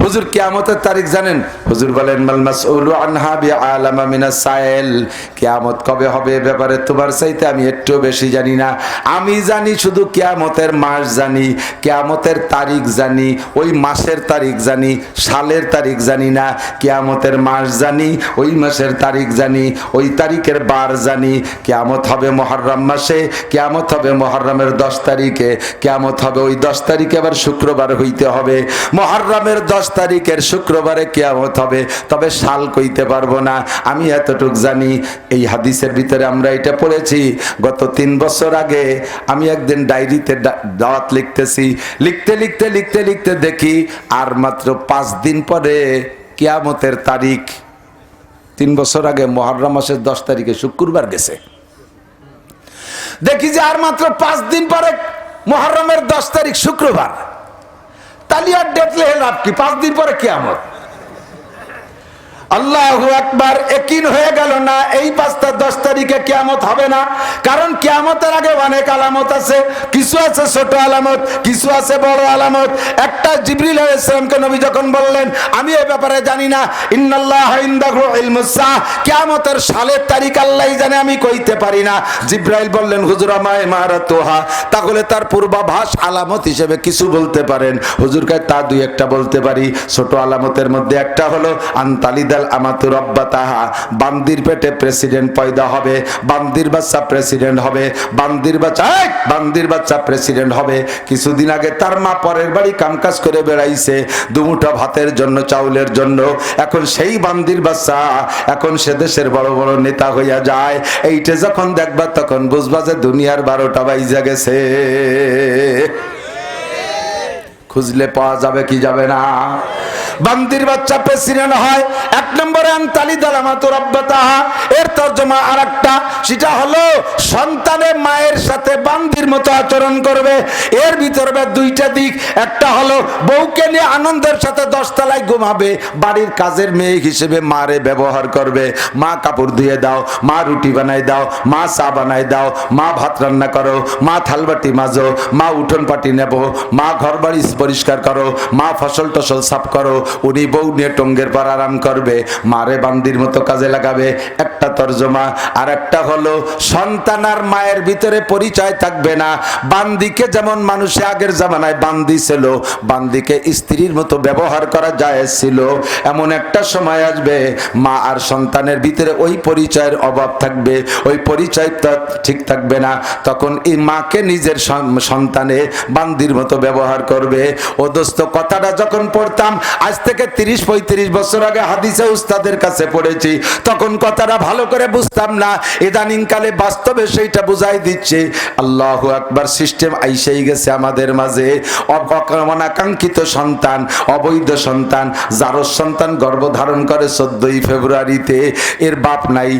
হুজুর কিয়ামতের তারিখ জানেন? হুজুর বলেন মাল মাসউলু আনহা বিআলামা মিনাস সাইল, কিয়ামত কবে হবে এ ব্যাপারে তোমার চাইতে আমি একটু বেশি জানি না। আমি জানি শুধু কিয়ামতের মাস জানি, কিয়ামতের তারিখ জানি, ওই মাসের তারিখ জানি, সালের তারিখ জানি না। কিয়ামতের মাস জানি, ওই মাসের তারিখ জানি, ওই তারিখের বার জানি। কিয়ামত হবে মুহররম মাসে, কিয়ামত হবে মুহররমের 10 তারিখে, কিয়ামত হবে ওই 10 তারিখে আবার শুক্রবার হইতে হবে। মুহররমের 10 তারিখের শুক্রবারে কিয়ামত হবে, তবে সাল কইতে পারবো না। আমি এতটুক জানি, এই হাদিসের ভিতরে আমরা এটা পড়েছি। গত 3 বছর আগে আমি একদিন ডায়েরিতে দাওয়াত লিখতেছি, লিখতে দেখি আর মাত্র 5 দিন পরে কিয়ামতের তারিখ। 3 বছর আগে মুহররম মাসের 10 তারিখে শুক্রবার গেছে, দেখি যে আর মাত্র 5 দিন পরে মুহররমের 10 তারিখ শুক্রবার। তাহলে আর ডেট লেহে লাভ কি? 5 দিন পরে কিয়ামত। আল্লাহু আকবার। একিন হয়ে গেল না এই 10 তারিখে কিয়ামত হবে না, কারণ কিয়ামতের আগে অনেক আলামত আছে। কিছু আছে ছোট আলামত, কিছু আছে বড় আলামত। একটা জিবরিল আলাইহিস সালামকে নবী যখন বললেন আমি এই ব্যাপারে জানি না, ইন্নাল্লাহা ইনদাহু ইলমুস সাআহ, কিয়ামতের সালের তারিখ আল্লাহই জানে, আমি কইতে পারি না। জিবরাইল বললেন হুজুর আমায় মারাতুহা, তাহলে তার পূর্বাভাস আলামত হিসেবে কিছু বলতে পারেন? হুজুর কয় তা 2-1টা বলতে পারি। ছোট আলামতের মধ্যে একটা হলো আনতালিদা আমাতু রাব্বাতাহা, বান্দির পেটে প্রেসিডেন্ট পয়দা হবে, বান্দির বাচ্চা প্রেসিডেন্ট হবে, বান্দির বাচ্চা প্রেসিডেন্ট হবে। কিছুদিন আগে তার মা পরের বাড়ি কামকাজ করে বেড়াইছে দুমুঠা ভাতের জন্য, চাউলের জন্য। এখন সেই বান্দির বাচ্চা এখন সে দেশের বড় বড় নেতা হইয়া যায়। এইটা যখন দেখবা তখন বুঝবা যে দুনিয়ার 12টা বাইজা গেছে। খুঁজলে পাওয়া যাবে কি যাবে না? বান্দির বাচ্চা প্রেসিডেন্ট হয়। 1 নম্বরে আনতালি দালামাতু রাব্বাতাহা, এর তর্জমা তর্জমা আর একটা, সেটা হলো সন্তানের মায়ের সাথে বান্দির মতো আচরণ করবে। এর ভিতরে দুইটা দিক, একটা হলো বউকে নিয়ে আনন্দের সাথে 10 তলায় ঘুমাবে, বাড়ির কাজের মেয়ে হিসেবে মারে ব্যবহার করবে। মা কাপড় ধুয়ে দাও, মা রুটি বানাই দাও, মা চা বানাই দাও, মা ভাত রান্না করো, মা থালবাটি মাজো, মা উঠোন পাটি নেব, মা ঘর বাড়ি পরিষ্কার করো, মা ফসল টসল সাফ করো। উনি বউ নিয়ে টঙ্গের পর আরাম করবে, মারে বান্দির মতো কাজে লাগাবে, একটা তর্জমা। আর একটা হলো সন্তান আর মায়ের ভিতরে পরিচয় থাকবে না। বান্দিকে যেমন মানুষে আগের জামানায় বান্দি ছিল, বান্দিকে স্ত্রীর মতো ব্যবহার করা যায় ছিল, এমন একটা সময় আসবে মা আর সন্তানের ভিতরে ওই পরিচয়ের অভাব থাকবে, ওই পরিচয় ঠিক থাকবে না। তখন এই মাকে নিজের সন্তানে বান্দির মতো ব্যবহার করবে। ও দোস্ত, কথাটা যখন পড়তাম আজ থেকে 30-35 বছর আগে হাদিসে উস্তাদের কাছে পড়েছি, তখন কথাটা ভালো করে বুঝতাম না। ইদানিং কালে বাস্তবে সেইটা বুঝাই দিচ্ছে। আল্লাহু আকবার, সিস্টেম আইসেই গেছে আমাদের মাঝে। অনাকাঙ্ক্ষিত সন্তান, অবৈধ সন্তান, জারজ সন্তান গর্ভধারণ করে 14ই ফেব্রুয়ারিতে, এর বাপ নাই,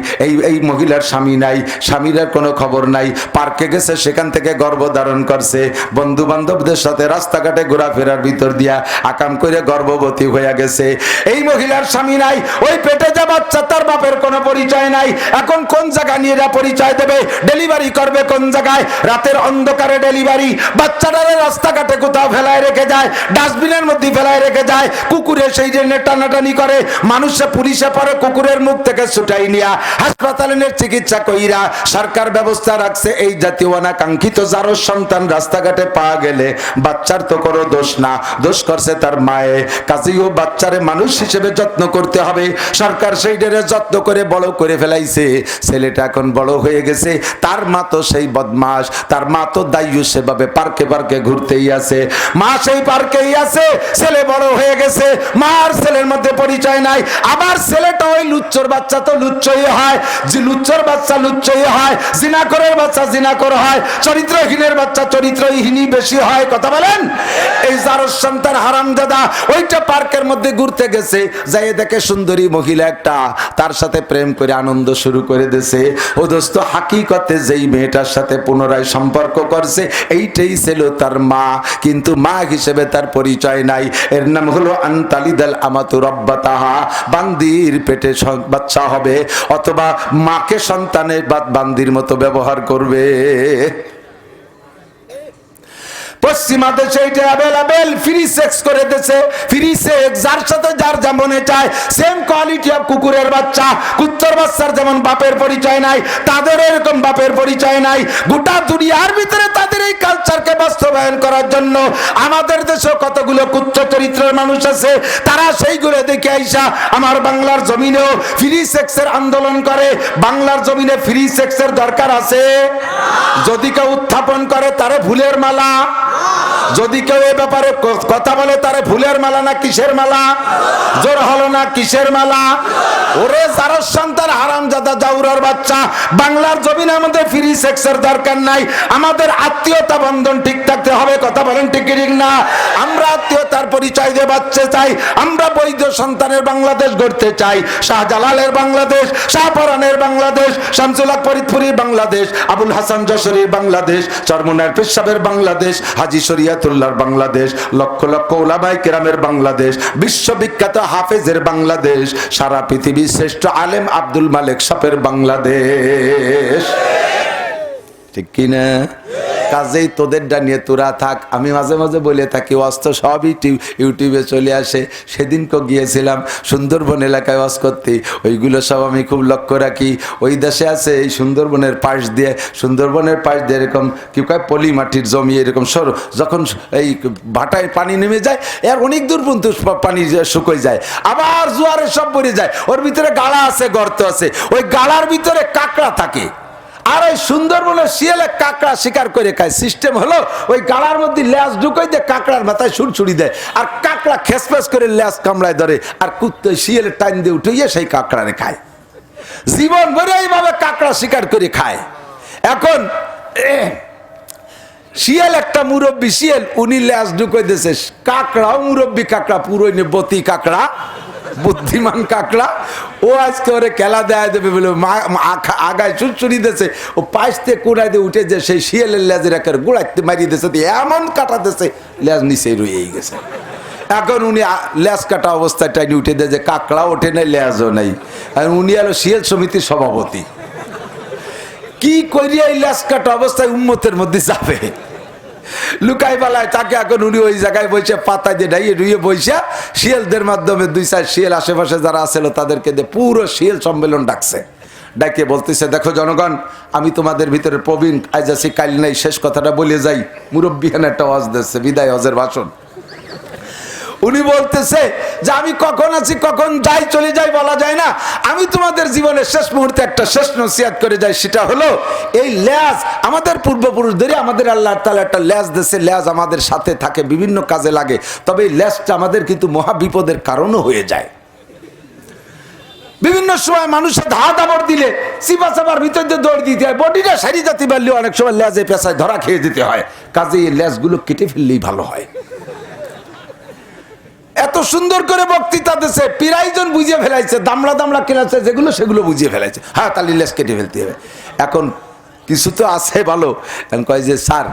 এই মহিলার স্বামী নাই, স্বামীর কোনো খবর নাই, পার্কে গেছে সেখান থেকে গর্ভধারণ করছে, বন্ধু বান্ধবদের সাথে রাস্তাঘাটে ঘোরাফেরার ভিতর দিয়া আকাম করে গর্ভবতী হয়ে গেছে। এই মহিলার স্বামী নাই, ওই পেটে যা বাচ্চা তার বাপের কোনো পরিচয় নাই। এখন কোন জায়গা নিয়ে এরা পরিচয় দেবে? ডেলিভারি করবে কোন জায়গায়? রাতের অন্ধকারে ডেলিভারি। বাচ্চাটারে রাস্তাঘাটে কোথাও ফেলায় রেখে যায়, ডাস্টবিনের মধ্যে ফেলায় রেখে যায়, কুকুরে সেই জন্য টানাটানি করে, মানুষে পুলিশে পরে কুকুরের মুখ থেকে ছুটাই নিয়া হাসপাতালের চিকিৎসা কইরা সরকার ব্যবস্থা রাখছে। এই জাতীয় অনাকাঙ্ক্ষিত যারো সন্তান রাস্তাঘাটে পাওয়া গেলে বাচ্চার তো কোনো দোষ না, দোষ করছে তার মায়ে। কাজেও বাচ্চারে মানুষ হিসেবে যত্ন করতে হবে। সরকার সেইটারে যত্ন করে বড় করে ফেলাইছে। ছেলেটা এখন বড় হয়ে গেছে, তার মা তো সেই বদমাস, তার মা তো দায়ু, সেভাবে পার্কে পার্কে ঘুরতেই আছে, মা সেই পার্কেই আছে। ছেলে বড় হয়ে গেছে, মা আর ছেলের মধ্যে পরিচয় নাই। আবার ছেলেটা ওই লুচ্চর বাচ্চা তো লুচ্চই হয়, যে লুচ্চর বাচ্চা লুচ্চই হয়, জিনাকরের বাচ্চা জিনাকর হয়, চরিত্রহীনের বাচ্চা চরিত্রহীনই বেশি হয়। কথা বলেন? এই জারজ সন্তান হারামজাদা ওইটা পার্কের মধ্যে ঘুরতে গেছে, যাই দেখে সুন্দরী মহিলা একটা, তার সাথে প্রেম করে আনন্দ শুরু করে দিয়েছে। ও দোস্ত, হাকিকতে যেই মেয়েটার সাথে পুনরায় সম্পর্ক করছে এইটাই ছিল তার মা, কিন্তু মা হিসেবে তার পরিচয় নাই। এর নাম হলো আনতালিদাল আমাতু রাব্বাতাহা, বান্দির পেটে বাচ্চা হবে, অথবা মাকে সন্তানের বান্দির মতো ব্যবহার করবে। পশ্চিমা দেশে এটা অ্যাভেলেবেল, ফ্রি সেক্স করে দিয়েছে। ফ্রি সেক্স, যার সাথে যার যেমন চায়, সেম কোয়ালিটি অফ কুকুরের বাচ্চা। কুত্তর বাচ্চার যেমন বাপের পরিচয় নাই, তাদের এরকম বাপের পরিচয় নাই। গোটা দুনিয়ার ভিতরে তাদের এই কালচারকে বাস্তবায়ন করার জন্য আমাদের দেশে কতগুলো কুত্ত চরিত্রের মানুষ আছে, তারা সেইগুলো দেখে আইসা আমার বাংলার জমিনেও ফ্রি সেক্সের আন্দোলন করে। বাংলার জমিনে ফ্রি সেক্সের দরকার আছে? যদি কেউ উত্থাপন করে তারে ভুলের মালা, যদি কেউ এ ব্যাপারে কথা বলে তারে ভুলের মালা না কিসের মালা? জোর হলো না কিসের মালা? ওরে জারজ সন্তান হারামজাদা জাউরার বাচ্চা, বাংলার জমিনে আমাদের ফ্রি সেক্সের দরকার নাই। আমাদের আত্মীয়তা বন্ধন ঠিক থাকতে হবে। কথা বলেন ঠিক ঠিক না? আমরা আত্মীয়তার পরিচয় দিয়ে বাঁচতে চাই, আমরা বৈধ সন্তানের বাংলাদেশ গড়তে চাই। শাহজালালের বাংলাদেশ, শাহপরানের বাংলাদেশ, শামসুল হক ফরিদপুরের বাংলাদেশ, আবুল হাসান যশোরের বাংলাদেশ, চরমুনার পেশাবের বাংলাদেশ, হাজী শরিয়াতুল্লাহর বাংলাদেশ, লক্ষ লক্ষ উলামায়ে কেরামের বাংলাদেশ, বিশ্ববিখ্যাত হাফেজের বাংলাদেশ, সারা পৃথিবীর শ্রেষ্ঠ আলেম আব্দুল মালেক সাহেবের বাংলাদেশ। ঠিক কিনা? কাজেই তোদেরটা নিয়ে তোরা থাক। আমি মাঝে মাঝে বলে থাকি, ওয়াজ তো সবই ইউটিউবে চলে আসে। সেদিনকে গিয়েছিলাম সুন্দরবন এলাকায় ওয়াজ করতে, ওইগুলো সব আমি খুব লক্ষ্য রাখি। ওই দেশে আছে এই সুন্দরবনের পাশ দিয়ে, এরকম কি কয় পলি মাটির জমি, এরকম সরু, যখন এই ভাটায় পানি নেমে যায় এর অনেক দূর পর্যন্ত পানি শুকিয়ে যায়, আবার জোয়ারে সব ভরে যায়। ওর ভিতরে গাড়া আছে, গর্ত আছে, ওই গাড়ার ভিতরে কাঁকড়া থাকে। আর ওই সুন্দরবনের শিয়ালে কাঁকড়া শিকার করে খায়। সিস্টেম হলো ওই গালার মধ্যে ল্যাস ঢুকাই দিয়ে কাঁকড়ার মাথায় সুরছুরি দেয়, আর কাঁকড়া খেসফেস করে ল্যাস কামড়ায় ধরে, আর কুত্তে শিয়ালের টাইম দিয়ে উঠে সেই কাঁকড়ারে খায়। জীবন ভরে এইভাবে কাঁকড়া শিকার করে খায়। এখন শিয়াল একটা মুরব্বী শিয়াল, উনি ল্যাস ঢুকাই দিয়েছে, কাঁকড়াও মুরব্বী কাঁকড়া, পুরো বতি কাঁকড়া বুদ্ধিমান কাকড়া, ও আজকে ওরে খেলা দেয়া দেবে বলে আগায় চুরচুরি দিয়েছে, ও পাইতে কোড়াই দিয়ে উঠে যে সেই শিয়ালের লেজের একের গোড়াইতে মারিয়ে দিয়েছে, এমন কাটা দিয়েছে লেজ নিচেই রয়েই গেছে। এখন উনি লেজ কাটা অবস্থায় টাইনি উঠে দেয় যে কাকড়া ওঠে নাই, লেজও নাই। আর উনি হলো শিয়াল সমিতির সভাপতি। কি করিয়া এই লেজ কাটা অবস্থায় উম্মতের মধ্যে যাবে লুকাই বেলায়, তাকে এখন উনি ওই জায়গায় বসে পাতা দিয়ে ডাইয়ে ডুইয়ে বসে শিয়ালদের মাধ্যমে 2-4 শিয়াল আশেপাশে যারা আছিল তাদেরকে দিয়ে পুরো শিয়াল সম্মেলন ডাকছে। ডাকে বলতেছে, দেখো জনগণ, আমি তোমাদের ভিতরে প্রবীণ, আজ আছি কাল নাই, শেষ কথাটা বলে যাই। মুরব্বিয়ান একটা ওয়াজ দিচ্ছে, বিদায় হজের ভাষণ। উনি বলতেছে যে আমি কখন আছি কখন যাই চলে যাই বলা যায় না, আমি তোমাদের জীবনের শেষ মুহূর্তে একটা শেষ নসিহত করে যাই, সেটা হলো এই লেজ আমাদের পূর্বপুরুষদের আমাদের আল্লাহ তাআলা একটা লেজ দিয়েছে, লেজ আমাদের সাথে থাকে, বিভিন্ন কাজে লাগে, তবে এই লেজটা আমাদের কিন্তু মহা বিপদের কারণও হয়ে যায়। বিভিন্ন সময় মানুষের ধাড় দিলে চিপা চাপার ভিতর দিয়ে দৌড় দিতে হয়, বডিটা সারি জাতি পারলেও অনেক সময় লেজে পেশায় ধরা খেয়ে দিতে হয়, কাজে এই লেজগুলো কেটে ফেললেই ভালো হয়। এত সুন্দর করে বক্তৃতা দিচ্ছে, প্রায়জন বুঝিয়ে ফেলাইছে, দামড়া দামড়া কেনাচ্ছে যেগুলো সেগুলো বুঝিয়ে ফেলাইছে, হ্যাঁ তাহলে লেজ কেটে ফেলতে হবে। এখন কিছু তো আছে ভালো, কয় যে স্যার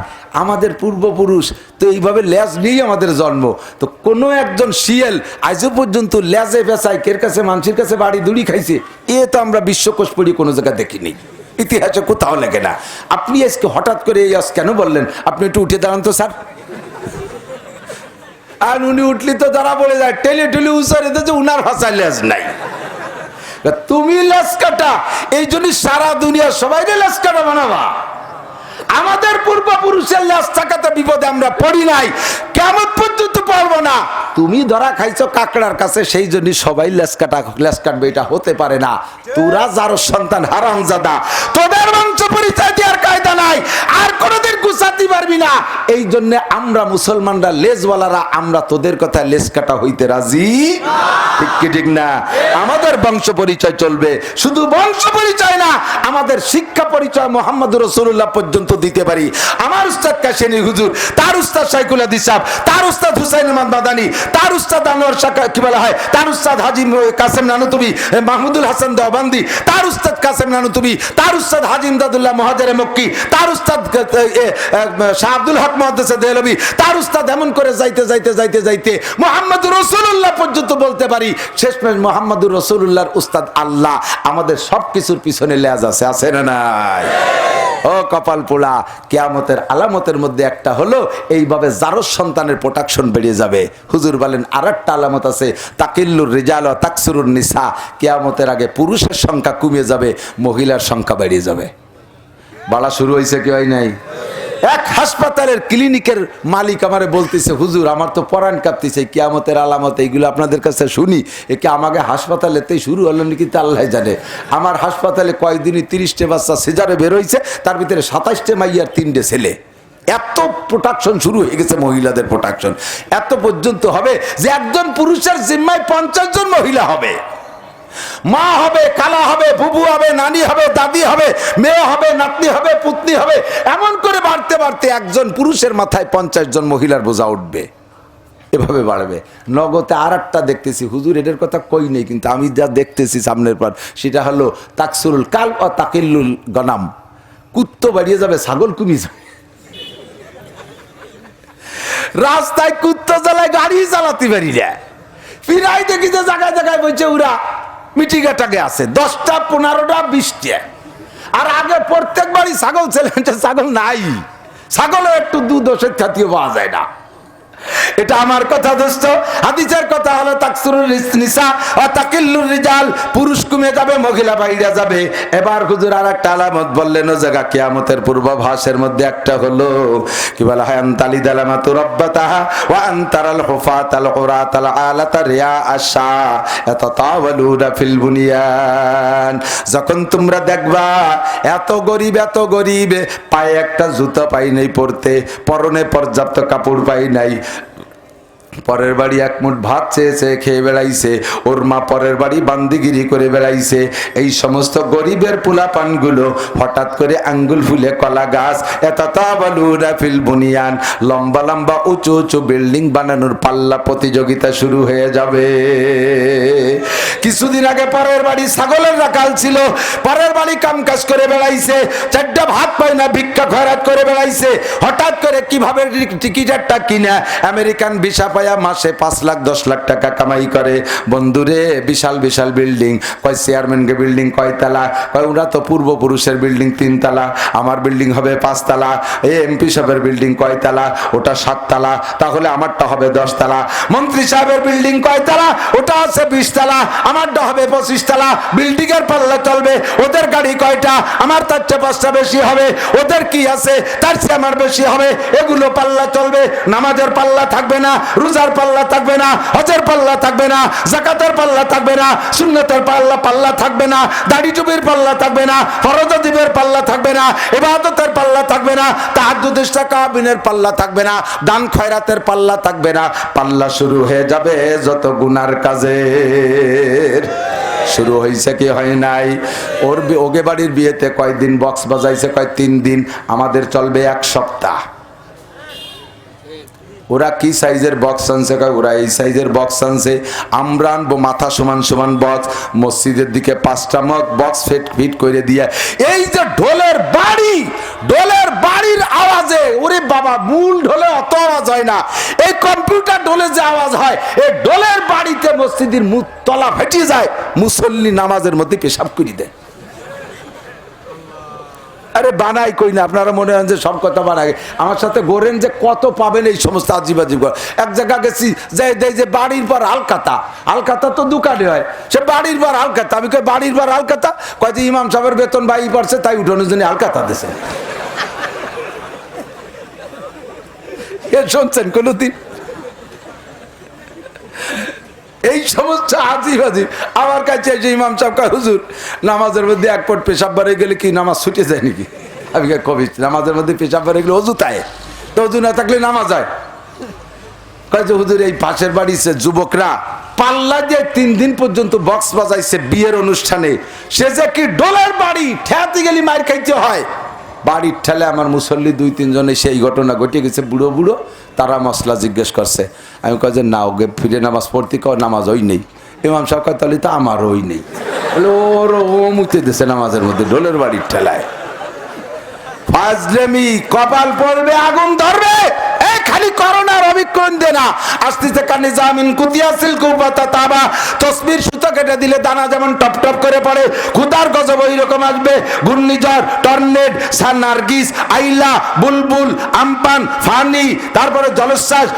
আমাদের পূর্বপুরুষ তো এইভাবে লেজ নিয়েই আমাদের জন্ম, তো কোনো একজন শিয়াল আজও পর্যন্ত লেজে পেঁচায় কের কাছে মানুষের কাছে বাড়ি দুড়ি খাইছে, এ তো আমরা বিশ্বকোষ পড়ি কোনো জায়গায় দেখিনি, ইতিহাসে কোথাও লেগে না। আপনি আজকে হঠাৎ করে এই আজ কেন বললেন? আপনি একটু উঠে দাঁড়ান তো স্যার। আর উনি উঠলি তো ধরা পড়ে যায়, টেলি টেলি উসারে দিয়েছে, উনার ভাষায় লেজ নাই। তুমি লেজ কাটা, এই জন্য সারা দুনিয়া সবাই লেজ কাটা বানাবা। আমাদের পূর্বপুরুষের লেজ থাকাতে বিপদে আমরা পড়ি নাই, কেমন পর্যন্ত পারবো না। তুমি ধরা খাইছো কাকড়ার কাছে, সেই জন্য সবাই লেজ কাটবে, এটা হতে পারে না। তোরা যার সন্তান হারামজাদা, তোদের বংশ পরিচয় দেওয়ার কায়দা নাই, আর কোনোদিন গুছাতে পারবি না। এই জন্য আমরা মুসলমানরা লেজওয়ালারা, আমরা তোদের কথা লেজ কাটা হইতে রাজি, ঠিক কি ঠিক না? আমাদের বংশ পরিচয় চলবে, শুধু বংশ পরিচয় না, আমাদের শিক্ষা পরিচয় মুহাম্মদুর রাসূলুল্লাহ পর্যন্ত দিতে পারি। আমার উস্তাদ কাশেনী হুজুর, তার উস্তাদ শাইখুল হাদিস সাহেব, তার উস্তাদ হুসাইন আহমদ মাদানী, তার উস্তাদ আনোয়ার শাহ কি বলা হয়, তার উস্তাদ হাজী কাসেম নানুতুবি, মাহমুদুল হাসান দেওবন্দি, তার উস্তাদ কাসেম নানুতুবি, তার উস্তাদ হাজী ইমদাদুল্লাহ মুহাজিরে মক্কি, তার উস্তাদ শাহ আব্দুল হক মুহাদ্দিস দেহলভী, তার উস্তাদ, এমন করে যাইতে যাইতে যাইতে যাইতে মুহাম্মদুর রাসূলুল্লাহ পর্যন্ত বলতে পারি। শেষমেশ মুহাম্মদুর রাসূলুল্লাহর উস্তাদ আল্লাহ। আমাদের সব কিছুর পিছনে লেজ আছে, আছে না নাই? ও কপাল পোড়া, কিয়ামতের আলামতের মধ্যে একটা হলো এইভাবে জারজ সন্তানের প্রোটেকশন বেরিয়ে যাবে। হুজুর বলেন আরেকটা আলামত আছে, তাকিল্লুর রিজাল ওয়া তাকসুরুন নিসা, কিয়ামতের আগে পুরুষের সংখ্যা কমে যাবে, মহিলার সংখ্যা বেড়ে যাবে। বাড়া শুরু হয়েছে কি হয় নাই? এক হাসপাতালের ক্লিনিকের মালিক আমারে বলতেছে, হুজুর আমার তো পরাণ কাঁপতেছে, কিয়ামতের আলামত এইগুলো আপনাদের কাছে শুনি, একে আমাকে হাসপাতালেতেই শুরু হলো নাকি তা আল্লাহ জানে। আমার হাসপাতালে কয়েকদিনই 30টে বাচ্চা সিজারে বের হয়েছে, তার ভিতরে 27টে মাইয়ার 3টে ছেলে। এত প্রোটেকশন শুরু হয়ে গেছে, মহিলাদের প্রোটেকশন এত পর্যন্ত হবে যে একজন পুরুষের জিম্মায় 50 জন মহিলা হবে। মা হবে, খালা হবে, বুবু হবে, নানি হবে, দাদি হবে, মেয়ে হবে, নাতনি হবে, পুতনি হবে, এমন করে বাড়তে বাড়তে একজন পুরুষের মাথায় 50 জন মহিলার বোঝা উঠবে। এভাবে বাড়বে। নগদে আর একটা দেখতেছি, হুজুর এটার কথা কই নেই, কিন্তু আমি যা দেখতেছি সামনের পর, সেটা হলো তাকসুরুল কাল ও তাকিল্লুল গনাম, কুত্তো বাড়িয়ে যাবে, ছাগল কমিয়ে যাবে। রাস্তায় কুত্তো চালায়, গাড়ি চালাতে পারি না। ফিরাই দেখি যে জায়গায় জায়গায় বলছে ওরা মিটিংটাকে আছে 10টা 15টা 20টা। আর আগে প্রত্যেক বাড়ি ছাগল ছেলে, ছাগল নাই, ছাগলের একটু দুধ ওষুধ খাতিও পাওয়া যায় না। এটা আমার কথা দোস্ত, হাদিসের কথা হলো তাকসুরুল নিসা ওয়া তাকিল্লুর রিজাল, পুরুষ কমে যাবে, মহিলা বাইরে যাবে। এবার হুজুর আরেকটা আলামত বললেন, ও জায়গা কিয়ামতের পূর্বাভাসের মধ্যে একটা হলো কি বলা হয়, আনতালি দালামাতু রাব্বাতাহা ওয়া আনতারাল হুফাতাল উরাতাল আলাতা রিয়া আশা ইয়াতাতাওয়ালুনা ফিল বুনিয়ান। যখন তোমরা দেখবা এত গরিব পায়ে একটা জুতা পাই নাই পরতে, পরনে পর্যাপ্ত কাপড় পাই নাই, পরের বাড়ি এক মুঠ ভাত চেয়েছে, খেয়ে বেড়াইছে। ওর মা পরের বাড়ি বান্দিগিরি করে বেড়াইছে। এই সমস্ত গরিবের পোলাপানগুলো হঠাৎ করে আঙ্গুল ফুলে কলা গাছ, এতাতাবালুনা ফিল বুনিয়ান, লম্বা লম্বা উঁচু উঁচু বিল্ডিং বানানোর পাল্লা প্রতিযোগিতা শুরু হয়ে যাবে। কিছুদিন আগে পরের বাড়ি ছাগলের রাখাল ছিল, পরের বাড়ি কামকাজ করে বেড়াইছে, চারটা ভাত পায় না, ভিক্ষা খয়রাত করে বেড়াইছে। হঠাৎ করে কিভাবে টিকিটারটা কিনা আমেরিকান ভিসা পায়া মাসে 5 লাখ 10 লাখ টাকা কামাই করে। বন্ধুরে, বিশাল বিশাল বিল্ডিং। কয় চেয়ারম্যানকে বিল্ডিং কয়তলা? কয় ওরা তো পূর্বপুরুষের বিল্ডিং 3 তলা, আমার বিল্ডিং হবে 5 তলা। এমপি সাহেবের বিল্ডিং কয়তলা? ওটা 7 তলা, তাহলে আমারটা হবে 10 তলা। মন্ত্রী সাহেবের বিল্ডিং কয়তলা? ওটা আছে 20 তলা, আমারটা হবে 25 তলা। বিল্ডিং এর পাল্লা চলবে। ওদের গাড়ি কয়টা? আমার তার চেয়ে 5টা বেশি হবে। ওদের কি আছে? তার চেয়ে আমার বেশি হবে। এগুলো পাল্লা চলবে। নামাজের পাল্লা থাকবে না, রোজার পাল্লা থাকবে না, হজের পাল্লা থাকবে না, যাকাতের পাল্লা থাকবে না, সুন্নতের পাল্লা থাকবে না, দাড়ি টুপির পাল্লা থাকবে না, ফরজ ওয়াজিবের পাল্লা থাকবে না, ইবাদতের পাল্লা থাকবে না, তাহাজ্জুদ ইস্তেকাবিনের পাল্লা থাকবে না, দান খয়রাতের পাল্লা থাকবে না। পাল্লা শুরু হয়ে যাবে যত গুনার কাজের। শুরু হয়েছে কি হয় নাই? ওগে বাড়ির বিয়েতে কয়দিন বক্স বাজাইছে? কয় 3 দিন। আমাদের চলবে 1 সপ্তাহ। ওরা কি সাইজের বক্স আনছে? ওরা এই সাইজের বক্স আনছে। আমরা আনবো মাথা সমান সমান বক্স। মসজিদের দিকে 5টা বক্স ফিট করে দিয়ে, এই যে ঢোলের বাড়ির আওয়াজে, ওরে বাবা, মূল ঢোলে অত আওয়াজ হয় না, এই কম্পিউটার ঢোলে যে আওয়াজ হয়, এই ঢোলের বাড়িতে মসজিদের তলা ফেটে যায়। মুসল্লি নামাজের মধ্যে পেশাব করে দেয়। আরে বানাই কই না, আপনারা মনে হয় যে সব কথা বানাই। আমার সাথে গোরেন যে কত পাবেন এই সমস্ত আজিব আজিব। এক জায়গা গেছি, যে বাড়ির পর আলকাতা তো দোকানে হয়, সে বাড়ির পর আলকাতা। আমি কই বাড়ির পর আলকাতা? কয় যে ইমাম সাহেবের বেতন বাই পড়ছে, তাই উঠানোর জন্য আলকাতা দিছে। শুনছেন কোনদিন এই সমস্ত আজিব আজিব? আমার কাছে এসে ইমাম সাহেব কয়, হুজুর নামাজের মধ্যে 1 পট পেশাব বাড়ে গেলে কি নামাজ ছুটে যায় নাকি? আমি কবি নামাজের মধ্যে পেশাব বাড়ে গেলে অজু তাই, তো অজু না থাকলে নামাজ হয়। কয় যে হুজুর এই পাশের বাড়িতে যুবকরা পাল্লা দিয়ে 3 দিন পর্যন্ত বক্স বাজাইছে বিয়ের অনুষ্ঠানে, সে যে কি ডোলের বাড়ি, ঠেয়াতে গেলে মার খাইতে হয়। বাড়ির ঠেলে আমার মুসল্লি 2-3 জনে সেই ঘটনা ঘটে গেছে, বুড়ো বুড়ো, তারা মশলা জিজ্ঞেস করছে। আমি কয় যে না, ওকে ফিরে নামাজ পড়তে কয় নামাজ ওই নেই। ইমাম সাহেব কয় তাহলে তো আমার ওই নেই। বলে ওর ও মুতে দিছে নামাজের মধ্যে ডোলের বাড়ির ঠেলায়। ফাজলেমি, কপাল পড়বে, আগুন ধরবে। খালি করোনার অভিজ্ঞান দে না। আসতে কানে জামিন কুতিয়াসিল কুবাতা তাবা, তসবির সুতা কেটে দিলে দানা যেমন টপ টপ করে পড়ে, খুদার গজব ওই রকম আসবে। ঘূর্ণিঝড়, টর্নেড, নার্গিস, আইলা, বুলবুল, আমপান, ফানি, তারপরে জলোচ্ছ্বাস,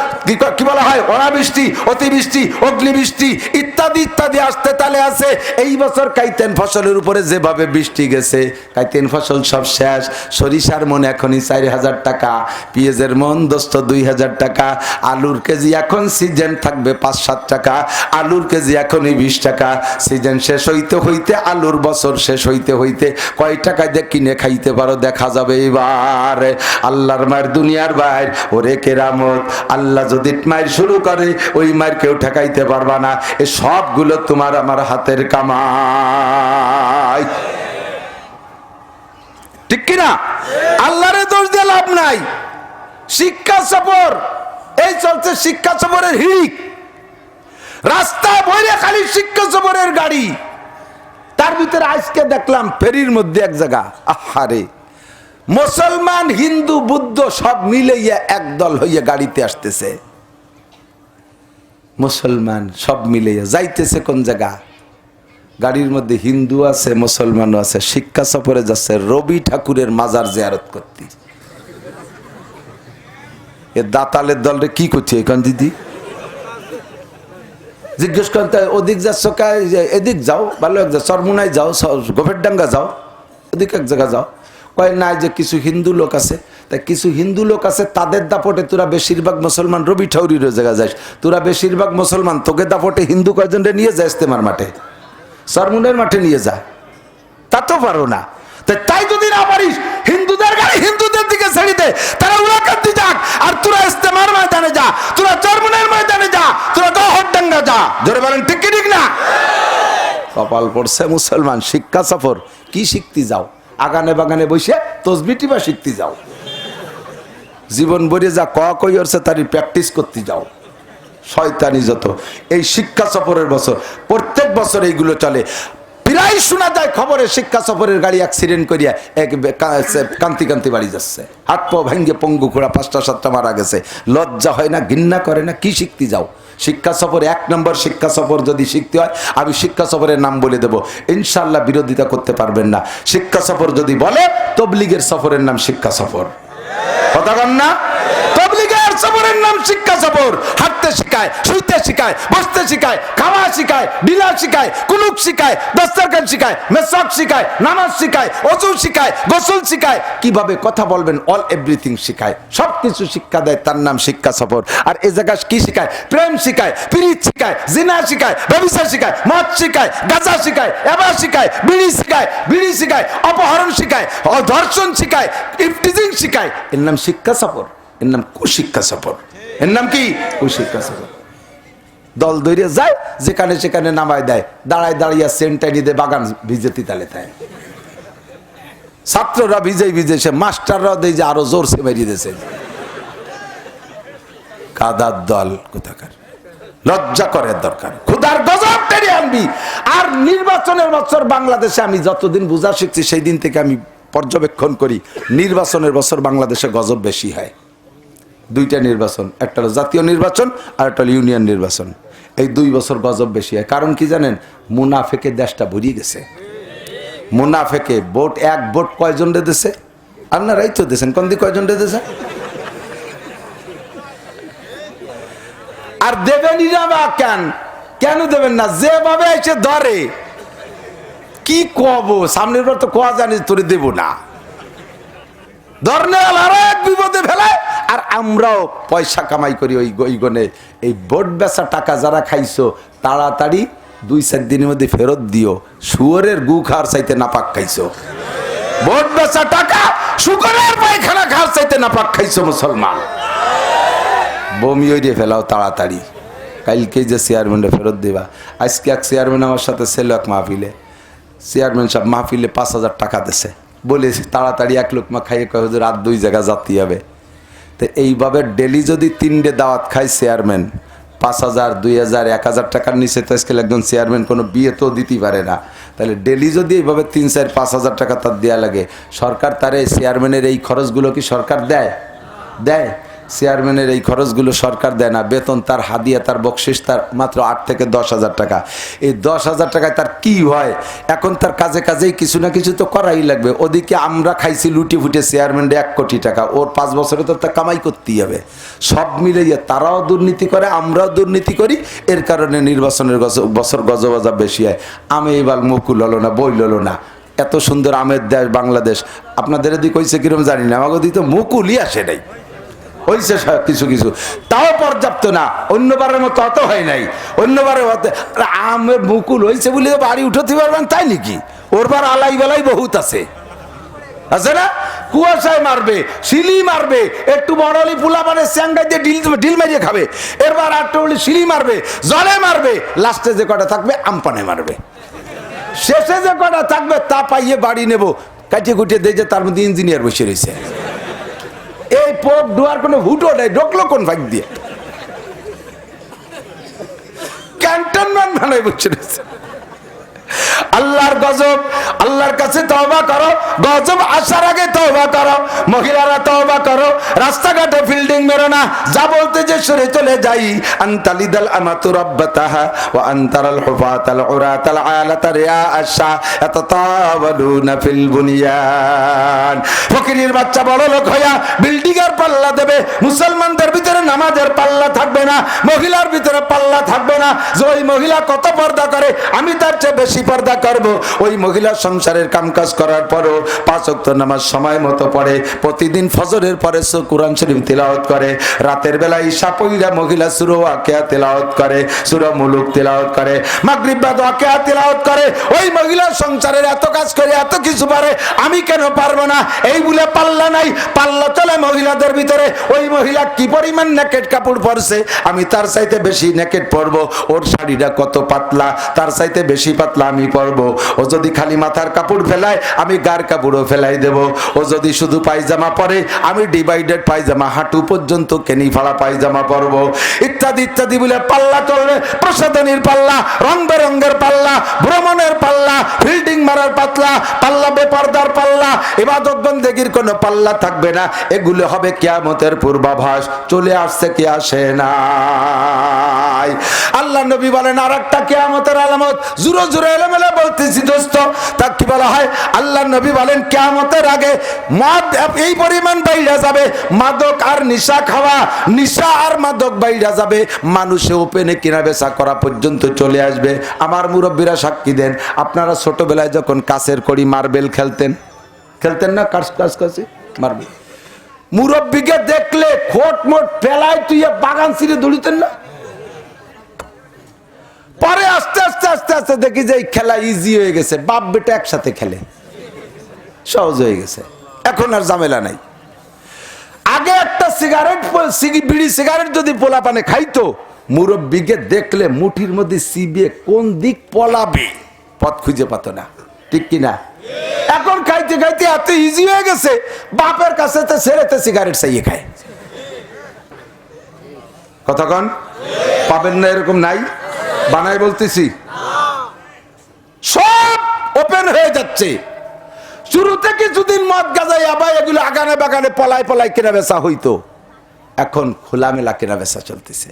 কি বলা হয়, অনাবৃষ্টি, অতিবৃষ্টি, অগ্নিবৃষ্টি ইত্যাদি ইত্যাদি আসতে তালে আছে। এই বছর কাইতেন ফসলের উপরে যেভাবে বৃষ্টি গেছে, কাইতেন ফসল সব শেষ। সরিষার মন এখনই 4000 টাকা, পেঁয়াজের মন দোস্ত 2000 টাকা, আলুর কেজি এখন সিজন থাকবে 5-7 টাকা, আলুর কেজি এখনই 20 টাকা। সিজন শেষ হইতে হইতে, আলুর বছর শেষ হইতে হইতে কয় টাকায় দিয়ে কিনে খাইতে পারো দেখা যাবে এবার। আল্লাহর মায়ের দুনিয়ার বাইর, ওরে কেরামত, আল্লাহ যদি মায়ের শুরু করে ওই মায়ের কেউ ঠেকাইতে পারবা না। এ সবগুলো তোমার আমার হাতের কামাই, ঠিক কিনা? আল্লাহরে দোষ দিয়ে লাভ নাই। শিক্ষা সফর, এই চলছে শিক্ষা সফরের হিড়িক, রাস্তা বইরে খালি শিক্ষা সফরের গাড়ি। তার ভিতরে আজকে দেখলাম ফেরির মধ্যে এক জায়গা, আহারে, মুসলমান, হিন্দু, বুদ্ধ সব মিলাইয়া একদল হইয়া গাড়িতে আসতেছে। মুসলমান সব মিলাইয়া যাইতেছে কোন জায়গা? গাড়ির মধ্যে হিন্দু আছে, মুসলমানও আছে। শিক্ষা সফরে যাচ্ছে রবি ঠাকুরের মাজার জিয়ারত করতে। এ দাতালের দলরে কি করছে এখন দিদি? জিজ্ঞেস করতে, ওদিক যাচ্ছ, এদিক যাও, ভালো এক যাও, চরমুনায় যাও, গোফেরডাঙ্গা যাও, ওদিক এক জায়গা যাও। কয় না, যে কিছু হিন্দু লোক আছে, তাই কিছু হিন্দু লোক আছে, তাদের দাপটে তোরা বেশিরভাগ মুসলমান রবি ঠাকুরের জায়গা যাস। তোরা বেশিরভাগ মুসলমান, তোকে দাপটে হিন্দু কয়জন নিয়ে যায় ইস্তেমার মাঠে, চরমুনের মাঠে নিয়ে যা, তা তো পারো না। তাই যদি না পারিস, হিন্দুদের গাড়ি হিন্দুদের দিকে ছেড়ে দে, তারা উলাকান্তি যাক, আর তোরা ইস্তেমার ময়দানে যা। তোরা চরমনের ময়দানে যা, তোরা গহরডাঙ্গা যা। জোরে বলেন ঠিক কি ঠিক না? কপাল পড়ছে মুসলমান, শিক্ষা সফর কি শিখতে যাও? আগানে বাগানে বসে তসবিহ টিপা শিখতে যাও। জীবন ভরে যা কই হচ্ছে তারই প্র্যাকটিস করতে যাও। শয়তানি যত। এই শিক্ষা সফরের বছর, প্রত্যেক বছর এইগুলো চলে। প্রায় শোনা যায় খবরে শিক্ষা সফরের গাড়ি অ্যাক্সিডেন্ট করিয়া এক কান্তি কান্তি বাড়ি যাচ্ছে, হাত পা ভেঙ্গে পঙ্গু খোড়া 5টা 7টা মারা গেছে। লজ্জা হয় না? ঘৃণা করে না? কি শিখতে যাও? শিক্ষা সফর 1 নম্বর শিক্ষা সফর যদি শিখতে হয়, আমি শিক্ষা সফরের নাম বলে দেব, ইনশাআল্লাহ বিরোধিতা করতে পারবেন না। শিক্ষা সফর যদি বলে, তবলিগের সফরের নাম শিক্ষা সফর। কথা বল না? তবলিগের সফরের নাম শিক্ষা সফর। হাঁটতে শিখায়, শুইতে শিখায়, বসতে শিখায়, খাওয়া শিখায়, ডিলা শিখায়, কুনুক শিখায়, দস্তরখান শিখায়, মেসাক শিখায়, নামাজ শিখায়, ওযু শিখায়, গোসল শিখায়, কিভাবে কথা বলবেন, অল এভরিথিং শিখায়। সবকিছু শিক্ষা দেয়, তার নাম শিক্ষা সফর। আর এই জায়গায় কি শিখায়? প্রেম শিখায়, পিরিত শিখায়, জিনা শিখায়, ব্যভিচার শিখায়, মদ শিখায়, গাঁজা শিখায়, এবা শিখায়, বিড়ি শিখায়, অপহরণ শিখায়, ধর্ষণ শিখায়, ইফটিজিং শিখায়। এর নাম শিক্ষা সফর, এর নাম কুশিক্ষা সফর। এর নাম কি? কুশিক্ষা সফর। দল দৈরে যায়, যেখানে সেখানে নামায় দেয়, দাঁড়ায় দাঁড়িয়ে সেন্টাইনি দিয়ে বাগান ভিজে তিতালে দেয়। ছাত্ররা ভিজেছে, মাস্টাররাও দেয় যে আরো জোর সে মেরিয়ে দিয়েছে। কাদার দল কোথাকার। লজ্জা করার দরকার, খুদার গজব টেনে আনবি। আর নির্বাচনের বছর বাংলাদেশে আমি যতদিন বুঝা শিখছি, সেই দিন থেকে আমি পর্যবেক্ষণ করি, নির্বাচনের বছর বাংলাদেশে গজব বেশি হয়। 2টা নির্বাচন, একটা হলো জাতীয় নির্বাচন আর একটা হলো ইউনিয়ন নির্বাচন। এই 2 বছর গজব বেশি হয়। কারণ কি জানেন? মুনাফেকে দেশটা ভরিয়ে গেছে। মুনাফেকে ভোট, 1 ভোট কয়জন রে দিছে? আপনারাই তো দিয়েছেন, কোন দিকে কয়জন রে দিয়েছে? আর দেবেনই না বা কেন দেবেন না? যেভাবে এসে ধরে, কি কব, সামনের বার তো কোয়া জানি তোরে দেব না, ধর্নে আরো এক বিপদে ফেলায়। আর আমরাও পয়সা কামাই করি ওই গনে। এই ভোট বেচা টাকা যারা খাইছো, তাড়াতাড়ি 2-4 দিনের মধ্যে ফেরত দিও। শুয়োরের গু খাওয়ার চাইতে নাপাক খাইছো। ভোট বেচা টাকা শুকরের পায়খানা খাওয়ার চাইতে নাপাক খাইছো মুসলমান। বমি ওইরে ফেলাও তাড়াতাড়ি। কালকে যে চেয়ারম্যানটা ফেরত দিবা। আজকে এক চেয়ারম্যান আমার সাথে ছিল এক মাহফিলে। চেয়ারম্যান সাহেব মাহফিলে 5000 টাকা দিছে, বলে তাড়াতাড়ি 1 লোকমা খাইয়ে কয় হুজুর রাত 2 জায়গা যাতে হবে। তো এইভাবে ডেলি যদি 3টে দাওয়াত খায় চেয়ারম্যান, 5000, 2000, 1000 টাকার নিচে তো আজকাল একজন চেয়ারম্যান কোনো বিয়ে তো দিতে পারে না। তাহলে ডেলি যদি এইভাবে 3, 4, 5000 টাকা তার দেওয়া লাগে, সরকার তার এই চেয়ারম্যানের এই খরচগুলো কি সরকার দেয়? চেয়ারম্যানের এই খরচগুলো সরকার দেয় না। বেতন তার, হাদিয়া তার, বকশিস তার মাত্র 8 থেকে 10,000 টাকা। এই 10,000 টাকায় তার কি হয়? এখন তার কাজেই কিছু না কিছু তো করাই লাগবে। ওদিকে আমরা খাইছি লুটি ফুটে চেয়ারম্যানের 1 কোটি টাকা, ওর 5 বছরে তো তা কামাই করতেই হবে। সব মিলিয়ে তারাও দুর্নীতি করে, আমরাও দুর্নীতি করি। এর কারণে নির্বাচনের বছর গজবাজা বেশি হয়। আমি এবার মুকুল হলো না, বই হলো না। এত সুন্দর আমের দেশ বাংলাদেশ। আপনাদের এদিকে হয়েছে কিরম জানি না, আমাকে দিতে মুকুলই আসে নাই। হয়েছে কিছু, তাও পর্যাপ্ত না। অন্যবারের মতো অত হয় নাই। অন্যবারের আমের মুকুল হয়েছে বলে বাড়ি উঠাতে পারবেন তাই নাকি? ওরবার আলাই বেলাই বহুত আছে না? কুয়াশায় মারবে, শিলি মারবে, একটু বড়লি পুলা মানে স্যাংডাই দিয়ে ডিল মারিয়ে খাবে। এরবার আটটা শিলি মারবে, জলে মারবে, লাস্টে যে কটা থাকবে আমপানে মারবে। শেষে যে কটা থাকবে তা পাইয়ে বাড়ি নেব, কাটিয়ে কুটিয়ে দিয়ে যে তার মধ্যে ইঞ্জিনিয়ার বসে রয়েছে। এই পোক ডুয়ার কোনো হুটো নেই, ঢোকলো কোন ভাগ দিয়ে? ক্যান্টনমেন্ট বানাই বসে রয়েছে। আল্লাহর গজব, আল্লাহর কাছে তওবা করো। গজব আসার আগে তওবা করো। মহিলারা তওবা করো। রাস্তাঘাটে ফিল্ডিং মেরো না। যা বলতে যে সরে চলে যাই। আনতালিদাল আমাতু রাব্বাতাহা ওয়া আনতারাল হুফাতাল উরাতাল আলাতা রিয়া আশা ইয়াতাতাওয়ালুনা ফিল বুনিয়ান। ফকিরের বাচ্চা বড় লোক হইয়া বিল্ডিং এর পাল্লা দেবে। মুসলমানদের ভিতরে নামাজের পাল্লা থাকবে না, মহিলার ভিতরে পাল্লা থাকবে না। যে ওই মহিলা কত পর্দা করে, আমি তার চেয়ে বেশি পর্দা করব। ওই মহিলা সংসারের কামকাজ করার পরও 5 ওয়াক্ত নামাজ সময় মতো পড়ে। প্রতিদিন ফজরের পরে কুরআন শরীফ তিলাওয়াত করে। রাতের বেলা ঈশা পড়িয়া মহিলা সূরা ওয়াকিয়া তিলাওয়াত করে, সূরা মুলুক তিলাওয়াত করে, মাগরিব বাদ ওয়াকিয়া তিলাওয়াত করে। ওই মহিলা সংসারের এত কাজ করে, এত কিছু পারে, আমি কেন পারবো না? এই বলে পাল্লা নাই। পাল্লা চলে মহিলাদের ভিতরে। ওই মহিলা কি পরিমাণ পরিমাণ নেকেট কাপড় পরছে, আমি তার চাইতে বেশি নেকেট পরবো। ওর শাড়িটা কত পাতলা, তার চাইতে বেশি পাতলা আমি পরবো। ও যদি খালি মাথার কাপড় ফেলায়, আমি গার কাপড়ও ফেলাই দেব। ও যদি শুধু পায়জামা পরে, আমি ডিভাইডেড পায়জামা হাঁটু পর্যন্ত কেনি ফাড়া পায়জামা পরবো, ইত্যাদি ইত্যাদি বলে পাল্লা চলবে। প্রসাধনীর পাল্লা, রং বেরঙ্গের পাল্লা, ভ্রমণের পাল্লা, ফিল্ডিং মারার পাতলা পাল্লা, বেপরদার পাল্লা, ইবাদত বন্দেগীর কোনো পাল্লা থাকবে না। এগুলো হবে কিয়ামতের পূর্বাভাস। চলে আসছে কি আসে না? আল্লাহ নবী বলেন আর একটা কিয়ামতের আলামত, জোরে জোরে এলোমেলো বলতেছি দোস্ত, তা কি বলা হয়? আল্লাহ নবী বলেন কিয়ামতের আগে মদ এই পরিমাণ বাইরে যাবে, মাদক আর নিশা খাওয়া, নিশা আর মাদক বাইরে যাবে, মানুষে ওপেনে কিনা বেচা করা পর্যন্ত চলে আসবে। আমার মুরব্বীরা সাক্ষী দেন, আপনারা ছোটবেলায় যখন কাছের কড়ি মার্বেল খেলতেন না, কাছে মার্বেল, মুরব্বীকে দেখলে খোট মোট ফেলায় তুই বাগান ছিঁড়ে দৌড়িতেন না? পরে আস্তে আস্তে আস্তে আস্তে দেখি যে এই খেলা ইজি হয়ে গেছে, বাপ বেটা একসাথে খেলে, সহজ হয়ে গেছে, এখন আর ঝামেলা নাই। আগে একটা বিড়ি সিগারেট যদি পোলা পানে খাইতো, মুরব্বীকে দেখলে মুঠির মধ্যে চিবিয়ে কোন দিক পলাবে পথ খুঁজে পাত না, ঠিক কিনা? এখন খাইতে খাইতে এত ইজি হয়ে গেছে, বাপের কাছে তো ছেড়েতে সিগারেট চাইয়ে খায়। কতক্ষণ পাবেন না? এরকম নাই, বানাই বলতেছি, সব ওপেন হয়ে যাচ্ছে। শুরুতে কিছুদিন মদ গাঁজা আবার এগুলো আগানে বাগানে পলায় পলায় কেনা বেচা হইতো, এখন খোলামেলা কেনা বেচা চলতেছে।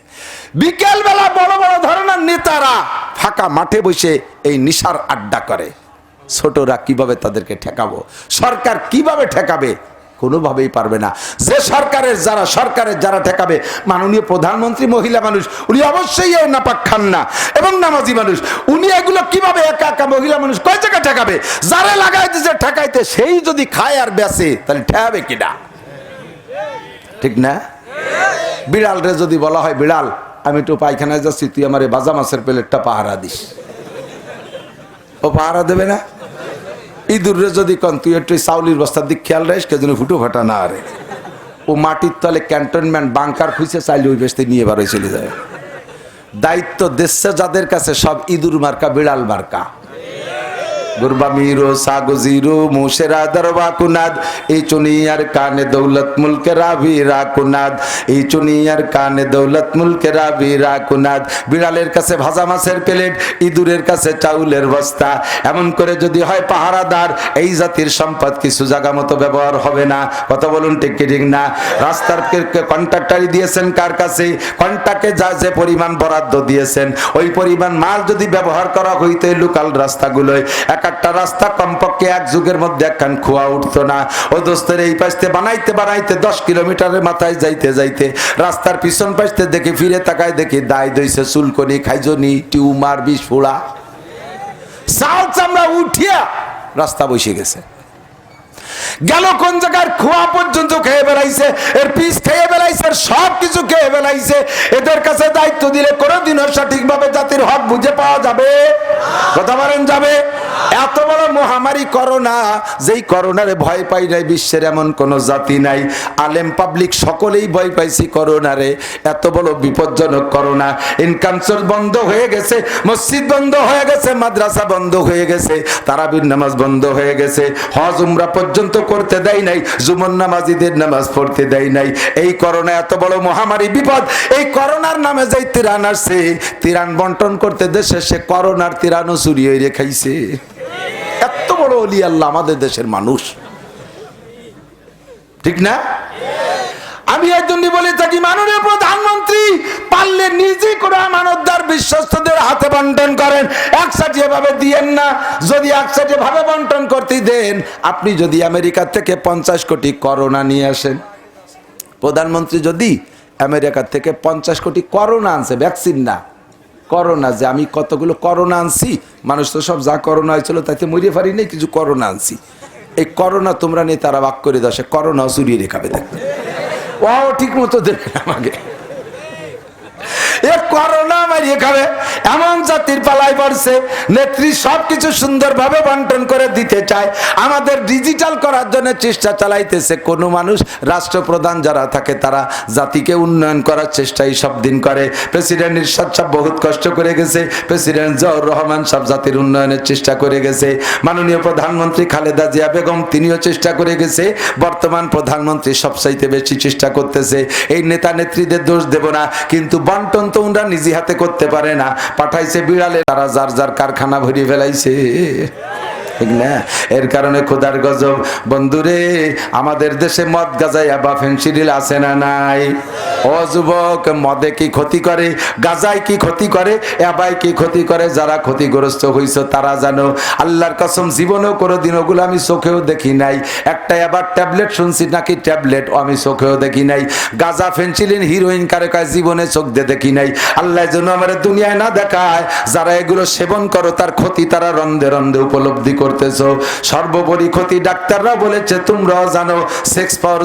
বিকেল বেলা বড় বড় ধরনের নেতারা ফাঁকা মাঠে বসে এই নিশার আড্ডা করে। ছোটরা কিভাবে তাদেরকে ঠেকাবো, সরকার কিভাবে ঠেকাবে? কোনোভাবেই পারবে না। যে সরকারের যারা ঠেকাবে, মাননীয় প্রধানমন্ত্রী মহিলা মানুষ, উনি অবশ্যই এই নাপাক খান না এবং নামাজি মানুষ, উনি এগুলো কিভাবে একা একা মহিলা মানুষ কয় জায়গা ঠেকাবে? যারা লাগাই দিচ্ছে ঠেকাইতে, সেই যদি খায় আর বেচে তাহলে ঠেকাবে কিনা? ঠিক না? বিড়াল রে যদি বলা হয়, বিড়াল আমি একটু পায়খানায় যাচ্ছি, তুই আমার এই বাজা মাছের প্লেটটা পাহারা দিস, ও পাহারা দেবে না? ইঁদুরে যদি কন তুই একটু চাউলির বস্তার দিক খেয়াল রাখিস, কে যেন ফুটো ফাটা না আরে, ও মাটির তলে ক্যান্টনমেন্ট বাংকার খুঁজে চাইলে ওই বেসতে নিয়ে বারোই চলে যায়। দায়িত্ব দেশে যাদের কাছে, সব ইঁদুর মার্কা, বিড়াল মার্কা। গুরবামিরো সাগজিরো মুশেরা দরবা কুনাদ, এই চুনিয়ার কানে দৌলত মুলকেরা বীরা কুনাদ, এই চুনিয়ার কানে দৌলত মুলকেরা বীরা কুনাদ। বিড়ালের কাছে ভাজা মাছের প্লেট, ইঁদুরের কাছে চাউলের বস্তা। এমন করে যদি হয় পাহারাদার, এই জাতির সম্পদ কিছু জায়গা মতো ব্যবহার হবে না। কথা বলুন ঠিক কি ঠিক না? রাস্তার কন্ট্রাক্টরি দিয়েছেন কার কাছে? কন্ট্রাক্টে যা যে পরিমাণ বরাদ্দ দিয়েছেন, ওই পরিমাণ মাল যদি ব্যবহার করা হইতে লোকাল রাস্তাগুলোয়, একটা রাস্তা কমপক্ষে এক যুগের মধ্যে একখান খোয়া উঠতো না। ও দোস্তের এই পাশে বানাইতে বানাইতে 10 কিলোমিটারের মাথায় যাইতে যাইতে রাস্তার পিছন পাশে দেখে ফিরে তাকায় দেখি দায় দইছে চুলকনি, খাইজনি, টিউমার, বিষ ফোড়া, চাল চামড়া উঠিয়া রাস্তা বসে গেছে। গেল কোন জায়গার খোয়া পর্যন্ত খেয়ে বেড়াইছে, এর পিস খেয়ে বেড়াইছে, সব কিছু খেয়ে বেড়াইছে। এদের কাছে দায়িত্ব দিলে কোনোদিনও সঠিকভাবে জাতির হক বুঝে পাওয়া যাবে? কথা বলেন যাবে? এত বড় মহামারী করোনা, যেই করোনারে ভয় পাই নাই বিশ্বের এমন কোন জাতি নাই। আলেম পাবলিক সকলেই ভয় পাইছি করোনারে। এত বড় বিপজ্জনক করোনা। ইনকাম সোর্স বন্ধ হয়ে গেছে, মসজিদ বন্ধ হয়ে গেছে, মাদ্রাসা বন্ধ হয়ে গেছে, তারাবির নামাজ বন্ধ হয়ে গেছে, হজ উমরা পর্যন্ত করতে দেয় নাই, জুমন নামাজিদের নামাজ পড়তে দেয় নাই। এই করোনা এত বড় মহামারী বিপদ। এই করোনার নামে যেই তিরান আসছে, তিরান বন্টন করতে দেশে, সে করোনার তিরানও চুরি হয়ে খাইছে। এত বড় ওলি আল্লাহ আমাদের দেশের মানুষ, ঠিক না? আমি এই জন্য বলে থাকি, মাননীয় প্রধানমন্ত্রী পারলে নিজে করে আমানতদার বিশ্বস্তদের হাতে বন্টন করেন, একসাথে ভাবে দিয়েন না। যদি একসাথে ভাবে বন্টন করতে দেন, আপনি যদি আমেরিকা থেকে 50 কোটি করোনা নিয়ে আসেন, প্রধানমন্ত্রী যদি আমেরিকা থেকে 50 কোটি করোনা আনছে, ভ্যাকসিন না, করোনা, যে আমি কতগুলো করোনা আনছি, মানুষ তো সব যা করোনা হয়েছিল তাতে মরিয়ে পারি নেই, কিছু করোনা আনছি, এই করোনা তোমরা নিয়ে তারা বাক করে দাও, সে করোনা চুরিয়ে রেখাবে, দেখবে ও ঠিক মতো দেবে আমাকে, এ করোনা মারিয়ে খাবে। এমন জাতির পালায় পড়ছে, নেত্রী সবকিছু সুন্দরভাবে বন্টন করে দিতে চায়, আমাদের ডিজিটাল করার জন্য চেষ্টা চালাইতেছে। কোনো মানুষ রাষ্ট্রপ্রধান যারা থাকে তারা জাতিকে উন্নয়ন করার চেষ্টাই সব দিন করে। প্রেসিডেন্ট ইরশাদ সাহেব বহুত কষ্ট করে গেছে, প্রেসিডেন্ট জিয়াউর রহমান সাহেব জাতির উন্নয়নের চেষ্টা করে গেছে, মাননীয় প্রধানমন্ত্রী খালেদা জিয়া বেগম তিনিও চেষ্টা করে গেছে, বর্তমান প্রধানমন্ত্রী সবচাইতে বেশি চেষ্টা করতেছে। এই নেতা নেত্রীদের দোষ দেব না, কিন্তু বন্টন তো ওরা নিজে হাতে করতে পারে না, পাঠাইছে বিড়ালে, তারা যার যার কারখানা ভরিয়ে ফেলাইছে, ঠিক না? এর কারণে খোদার গজব। বন্ধুরে, আমাদের দেশে মদ গাঁজায় বা ফেন্সিডিল আছে না নাই? ও যুবক, মদে কি ক্ষতি করে, গাঁজায় কি ক্ষতি করে, এবাই কি ক্ষতি করে? যারা ক্ষতিগ্রস্ত হইছো তারা জানো। আল্লাহর কসম, জীবনেও কোনোদিন ওগুলো আমি চোখেও দেখি নাই। একটা এবার ট্যাবলেট শুনছি নাকি ট্যাবলেট, ও আমি চোখেও দেখি নাই। গাঁজা, ফেন্সিডিল, হিরোইন কারে কায় জীবনে চোখ দিয়ে দেখি নাই। আল্লাহ যেন আমার দুনিয়ায় না দেখায়। যারা এগুলো সেবন করো তার ক্ষতি তারা রন্ধে রন্ধে উপলব্ধি করতেছো। সর্বোপরি ক্ষতি ডাক্তাররা বলেছে, তোমরাও জানো, সেক্স পাওয়ার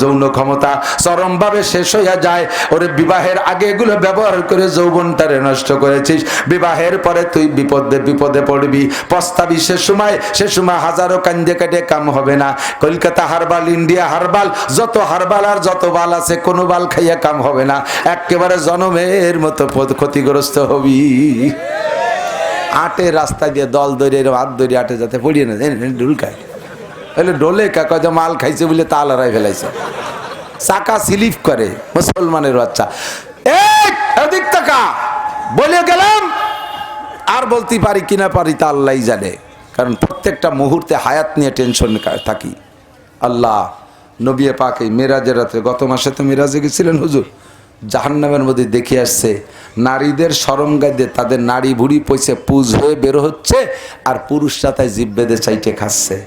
যৌন ক্ষমতা চরমভাবে শেষ হইয়া যায়। ওরে বিবাহের আগে এগুলো ব্যবহার করে যৌবনটারে নষ্ট করেছিস, বিবাহের পরে তুই বিপদে বিপদে পড়বি, পস্তাবি। সে সময় হাজারো কান্দে কাটে কাম হবে না। কলকাতা হারবাল, ইন্ডিয়া হারবাল, যত হারবাল আর যত বাল আছে, কোনো বাল খাইয়া কাম হবে না, একেবারে জনমের মতো ক্ষতিগ্রস্ত হবি। আটে রাস্তা দিয়ে দল দৌড়ে হাত দৌড়ে আটে যাতে পড়িয়ে না ডুল খায়, তাহলে ডোলে কাকা যে মাল খাইছে বলে তাল হারাই ফেলাইছে, চাকা স্লিপ করে মুসলমানের বাচ্চা। এদিক টাকা বলে গেলাম, আর বলতে পারি কিনা পারি তা আল্লাহ জানে, কারণ প্রত্যেকটা মুহূর্তে হায়াত নিয়ে টেনশন থাকি। আল্লাহ নবী পাক এই মেরাজের রাত্রে, গত মাসে তো মেরাজে গেছিলেন হুজুর, জাহান্নামের মধ্যে দেখে আসছে নারীদের শরম গাইতে তাদের নারী ভুড়ি পয়সে পুজ হয়ে বের হচ্ছে, আর পুরুষরা তাই জিভ বেঁধে চাইটে খাচ্ছে।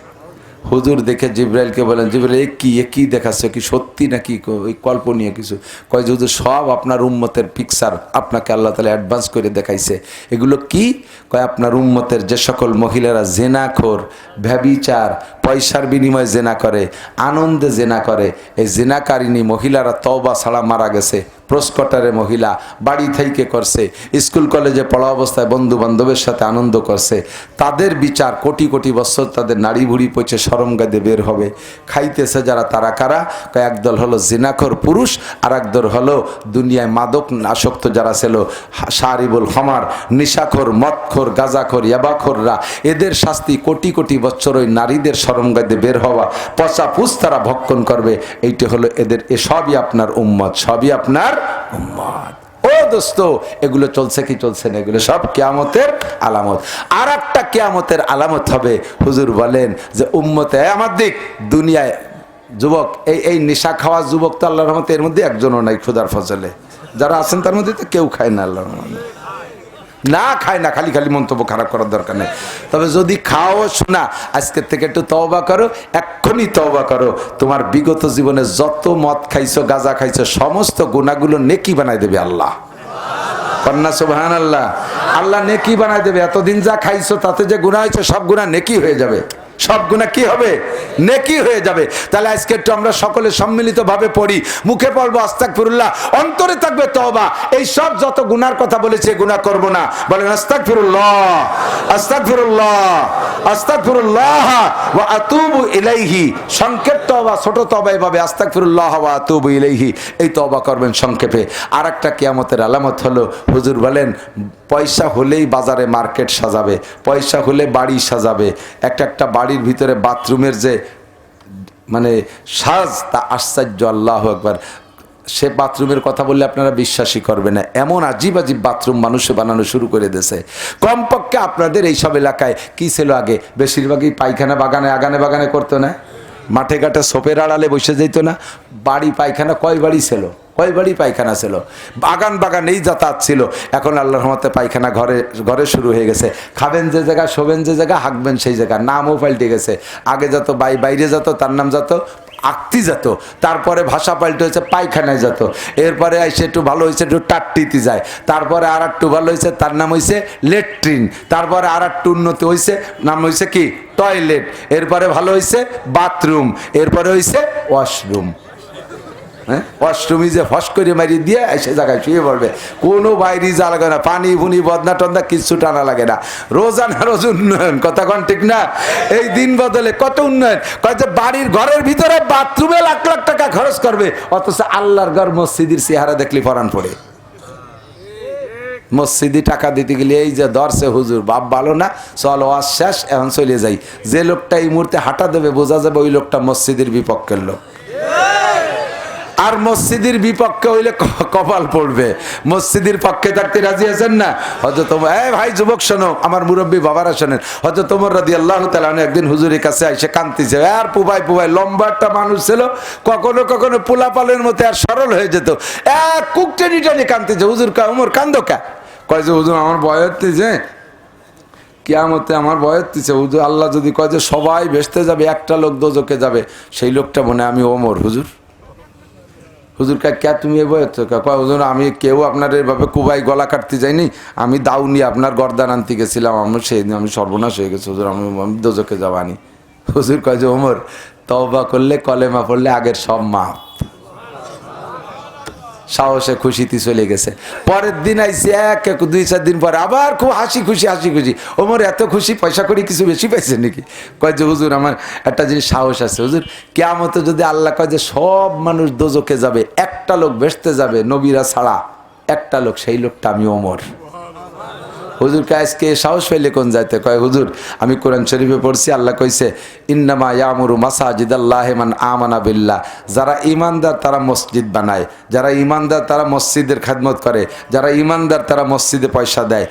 হুজুর দেখে জিব্রাইলকে বলেন, জিব্রাইল এ কি দেখাচ্ছে, কি সত্যি নাকি ওই কল্পনীয় কিছু? কয় যে হুজুর সব আপনার উম্মতের পিকচার আপনাকে আল্লাহ তাআলা অ্যাডভান্স করে দেখাইছে। এগুলো কি? কয় আপনার উম্মতের যে সকল মহিলারা জেনাখোর, ব্যভিচার, পয়সার বিনিময়ে জেনা করে, আনন্দে জেনা করে, এই জেনাকারিনী মহিলারা তওবা ছাড়া মারা গেছে। প্রস্কটারে মহিলা বাড়ি থেকে করছে, স্কুল কলেজে পড়া অবস্থায় বন্ধু বান্ধবের সাথে আনন্দ করছে, তাদের বিচার কোটি কোটি বছর তাদের নাড়ি ভুড়ি পচে শরম গাদে বের হবে। খাইতেছে যারা, তারা কারা? একদল হলো জিনাখোর পুরুষ, আর একদল হলো দুনিয়ায় মাদক আসক্ত যারা ছিল, শারিবুল খামার, নিশাখোর, মদখোর, গাঁজাখোর, ইয়াবাখোররা। এদের শাস্তি কোটি কোটি বছর ওই নারীদের শরম গাদে বের হওয়া, পচা পুষ তারা ভক্ষণ করবে। এইটা হলো এদের, সবই আপনার উম্মত, সবই আপনার উম্মত। ও দোস্ত, এগুলো চলছে কি চলছে না, এগুলো সব কিয়ামতের আলামত। আর একটা কিয়ামতের আলামত হবে, হুজুর বলেন যে উম্মতে আমার দিক দুনিয়ায় যুবক, এই নেশা খাওয়া যুবক তো আল্লাহর রহমতে এর মধ্যে একজনও নাই, খুদার ফজলে যারা আছেন তার মধ্যে তো কেউ খায় না, আল্লাহর রহমতে না খায় না। খালি খালি মন্তব্য খারাপ করার দরকার নেই। তবে যদি খাও, শোনা, আজকের থেকে একটু তওবা করো, এক্ষুনি তওবা করো। তোমার বিগত জীবনে যত মদ খাইছো, গাঁজা খাইছো, সমস্ত গুনাহগুলো নেকি বানাই দেবে আল্লাহ। কন্যা সুবহানাল্লাহ। আল্লাহ নেকি বানাই দেবে। এতদিন যা খাইছো তাতে যে গুনাহ হয়েছে সব গুনাহ নেকি হয়ে যাবে, সব গুনাহ কি হবে? নেকি হয়ে যাবে। তাহলে আজকে একটু আমরা সকলে সম্মিলিত ভাবে পড়ি, মুখে পড়বো আস্তাগফিরুল্লাহ, অন্তরে থাকবে তওবা। এই সব যত গুনার কথা বলেছে গুনাহ করব না, বলেন আস্তাগফিরুল্লাহ, আস্তাগফিরুল্লাহ, আস্তাগফিরুল্লাহ ওয়া আতুবু ইলাইহি। সংক্ষেপ তওবা, ছোট তওবা এভাবে আস্তাগফিরুল্লাহ ওয়া আতুবু ইলাইহি, এই তওবা করবেন সংক্ষেপে। আর একটা কিয়ামতের আলামত হলো, হুজুর বলেন পয়সা হলেই বাজারে মার্কেট সাজাবে, পয়সা হলে বাড়ি সাজাবে। একটা বাড়ির ভিতরে বাথরুমের যে মানে সাজ, তা আশ্চর্য, আল্লাহু আকবার। সে বাথরুমের কথা বললে আপনারা বিশ্বাসই করবে না, এমন আজীব আজীব বাথরুম মানুষে বানানো শুরু করে দিয়েছে। কমপক্ষে আপনাদের এইসব এলাকায় কি ছিল আগে? বেশিরভাগই পায়খানা বাগানে আগানে বাগানে করতো না, মাঠে ঘাটে সোপের আড়ালে বসে যেত না। বাড়ি পায়খানা কয় বাড়ি ছিল, কয় বাড়ি পায়খানা ছিল, বাগান বাগানেই যাতায়াত ছিল। এখন আল্লাহর রহমতে পায়খানা ঘরে ঘরে শুরু হয়ে গেছে। খাবেন যে জায়গা, শোবেন যে জায়গা, হাঁকবেন সেই জায়গা, নামও পাল্টে গেছে। আগে যত বাইরে যেত তার নাম যত আকতি যেত, তারপরে ভাষা পাল্টে হয়েছে পায়খানায় যেত, এরপরে এসে একটু ভালো হয়েছে একটু টাট্টিতে যায়, তারপরে আর একটু ভালো হয়েছে তার নাম হয়েছে লেট্রিন, তারপরে আর একটু উন্নতি হয়েছে নাম হয়েছে কি টয়লেট, এরপরে ভালো হয়েছে বাথরুম, এরপরে হয়েছে ওয়াশরুম। হ্যাঁ, অষ্টমী যে ফস করে মারি দিয়ে সে জায়গায় শুয়ে পড়বে, কোনো বাইরে যা লাগে না, পানি ফুনি বদনা টন্দা কিচ্ছু টানা লাগে না। রোজা না রোজ উন্নয়ন, কথা কন ঠিক না? এই দিন বদলে কত উন্নয়ন, কয় যে বাড়ির ঘরের ভিতরে বাথরুমে লাখ লাখ টাকা খরচ করবে, অথচ আল্লাহর ঘর মসজিদের চেহারা দেখলে পরাণ পড়ে। মসজিদে টাকা দিতে গেলে এই যে ধরছে হুজুর, বাপ ভালো না, চল ওয়াজ শেষ, এখন চলে যাই। যে লোকটা এই মুহূর্তে হাঁটা দেবে বোঝা যাবে ওই লোকটা মসজিদের বিপক্ষের লোক। আর মসজিদের বিপক্ষে হইলে কপাল পড়বে। মসজিদের পক্ষে থাকতে রাজি আছেন না? হয়তো তোমার ভাই যুবক শোনো, আমার মুরব্বী বাবারা শোনেন, হয়তো তোমার রাদিয়াল্লাহু তাআলা একদিন হুজুরের কাছে এসে কাঁদতেছে, আর পুবাই পুবাই লম্বা একটা মানুষ ছিল, কখনো কখনো পোলাপালের মতো আর সরল হয়ে যেত, এক কুক টেনে টেনে কাঁদতেছে। হুজুর কয়, ওমর কান্দো কা? কয় যে হুজুর আমার ভয় হচ্ছে, কিয়ামতে আমার ভয় হচ্ছে হুজুর, আল্লাহ যদি কয় যে সবাই ভেস্তে যাবে, একটা লোক দোজকে যাবে, সেই লোকটা মনে আমি ওমর। হুজুর হুজুর কে তুমি এ বই কয় হুজুর আমি কেউ আপনার এভাবে কুবাই গলা কাটতে যাইনি, আমি দাও নিয়ে আপনার গর্দান আনতে গেছিলাম, আমি সেই দিন আমি সর্বনাশ হয়ে গেছি হুজুর, আমি দোজকে যাবানি। হুজুর কয় যে ওমর, তওবা করলে কলেমা পড়লে আগের সব মাপ। সাহসে খুশিতে চলে গেছে। পরের দিন আইসি এক 2-4 দিন পরে আবার খুব হাসি খুশি ওমর এত খুশি, পয়সা করি কিছু বেশি পাইছে নাকি? কয় যে হুজুর আমার একটা জিনিস সাহস আছে হুজুর, কিয়ামতে যদি আল্লাহ কয় যে সব মানুষ দোজকে যাবে, একটা লোক ভেস্তে যাবে নবীরা ছাড়া, একটা লোক, সেই লোকটা আমি ওমর। হুজুর কে আজকে সাহস পাইলে কোন যাইতে? কয় হুজুর আমি কোরআন শরীফে পড়ছি, আল্লাহ কইছে ইন্নামা ইয়ামুরু মাসাজিদাল্লাহি মান আমানা বিল্লাহ, যারা ঈমানদার তারা মসজিদ বানায়, যারা ঈমানদার তারা মসজিদের খেদমত করে, যারা ঈমানদার তারা মসজিদে পয়সা দেয়,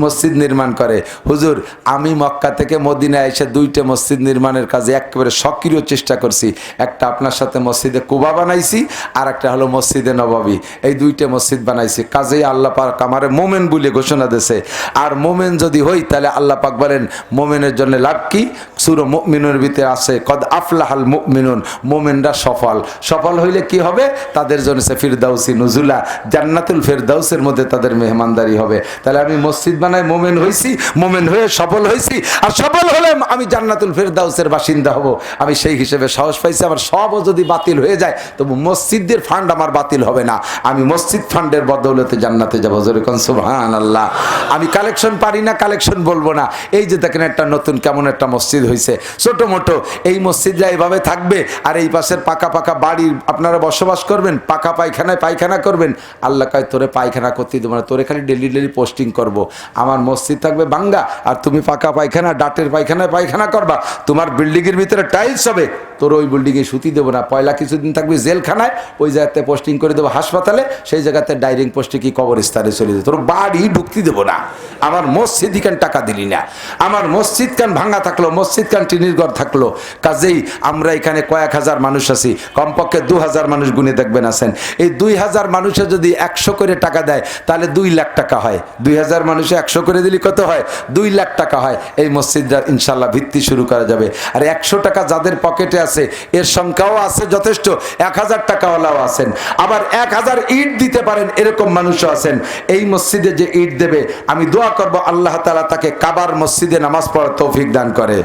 মসজিদ নির্মাণ করে। হুজুর আমি মক্কা থেকে মদিনায় এসে 2টে মসজিদ নির্মাণের কাজে একেবারে সক্রিয় চেষ্টা করছি। একটা আপনার সাথে মসজিদে কুবা বানাইছি, আর একটা হলো মসজিদে নববী, এই 2টে মসজিদ বানাইছি। কাজেই আল্লাহ পাক আমারে মোমেন বলে ঘোষণা দিয়েছে। আর মোমেন যদি হই তাহলে আল্লাহ পাক বলেন মোমেনের জন্য লাভ কি? সূরা মুমিনুনের ভিতরে আছে কদ আফলাহাল মুমিনুন, মোমেনরা সফল। সফল হইলে কি হবে? তাদের জন্য সে ফিরদাউসি নুজুলা, জান্নাতুল ফিরদাউসের মধ্যে তাদের মেহমানদারি হবে। তাহলে আমি মসজিদ বানাই মোমেন হইছি, মোমেন হয়ে সফল হইছি, আর সফল হলে আমি জান্নাতুল ফিরদাউসের বাসিন্দা হব। আমি সেই হিসেবে সাহস পাইছি। আমার সবও যদি বাতিল হয়ে যায় তবু মসজিদের ফান্ড আমার বাতিল হবে না, আমি মসজিদ ফান্ডের বদৌলতে জান্নাতে যাবো। জোরে কোন সুবহানাল্লাহ। আমি কালেকশন পারি না, কালেকশন বলবো না। এই যে দেখেন একটা নতুন কেমন একটা মসজিদ হয়েছে, ছোট মোটো, এই মসজিদটা এইভাবে থাকবে, আর এই পাশের পাকা পাকা বাড়ি আপনারা বসবাস করবেন, পাকা পায়খানায় পায়খানা করবেন। আল্লাহ কয় তোরে পায়খানা করতে দেবো না, তোরে খালি ডেলি ডেলি পোস্টিং করব। আমার মসজিদ থাকবে ভাঙ্গা, আর তুমি পাকা পায়খানা ডাটের পায়খানায় পায়খানা করবা। তোমার বিল্ডিংয়ের ভিতরে টাইলস হবে, তোর ওই বিল্ডিংয়ে সুতি দেবো না। পয়লা কিছুদিন থাকবে জেলখানায়, ওই জায়গাতে পোস্টিং করে দেবো হাসপাতালে, সেই জায়গাতে ডাইরেক্ট পোস্টে কি কবরস্থানে চলে যেত, তোর বাড়ি ঢুকতে দেবো না। আমার মসজিদ কেন টাকা দিলি না? আমার মসজিদ কেন ভাঙা থাকলো? মসজিদ কেন টিনির ঘর থাকলো? কাজেই আমরা এখানে কয়েক হাজার মানুষ আছি, কমপক্ষে 2000 মানুষ গুনে দেখবেন আছেন। এই 2000 মানুষে যদি 100 করে টাকা দেয় তাহলে 2 লাখ টাকা হয়। 2000 মানুষে 100 করে দিলে কত হয়? 2 লাখ টাকা হয়। এই মসজিদটার ইনশাল্লাহ ভিত্তি শুরু করা যাবে। আর 100 টাকা যাদের পকেটে আছে এর সংখ্যাও আছে যথেষ্ট, 1000 টাকাওয়ালাও আছেন, আবার 1000 ইট দিতে পারেন এরকম মানুষও আছেন। এই মসজিদে যে ইট দেবে আমি দোয়া করব আল্লাহ তাআলা তাকে কাবার মসজিদে নামাজ পড়ার তৌফিক দান করে।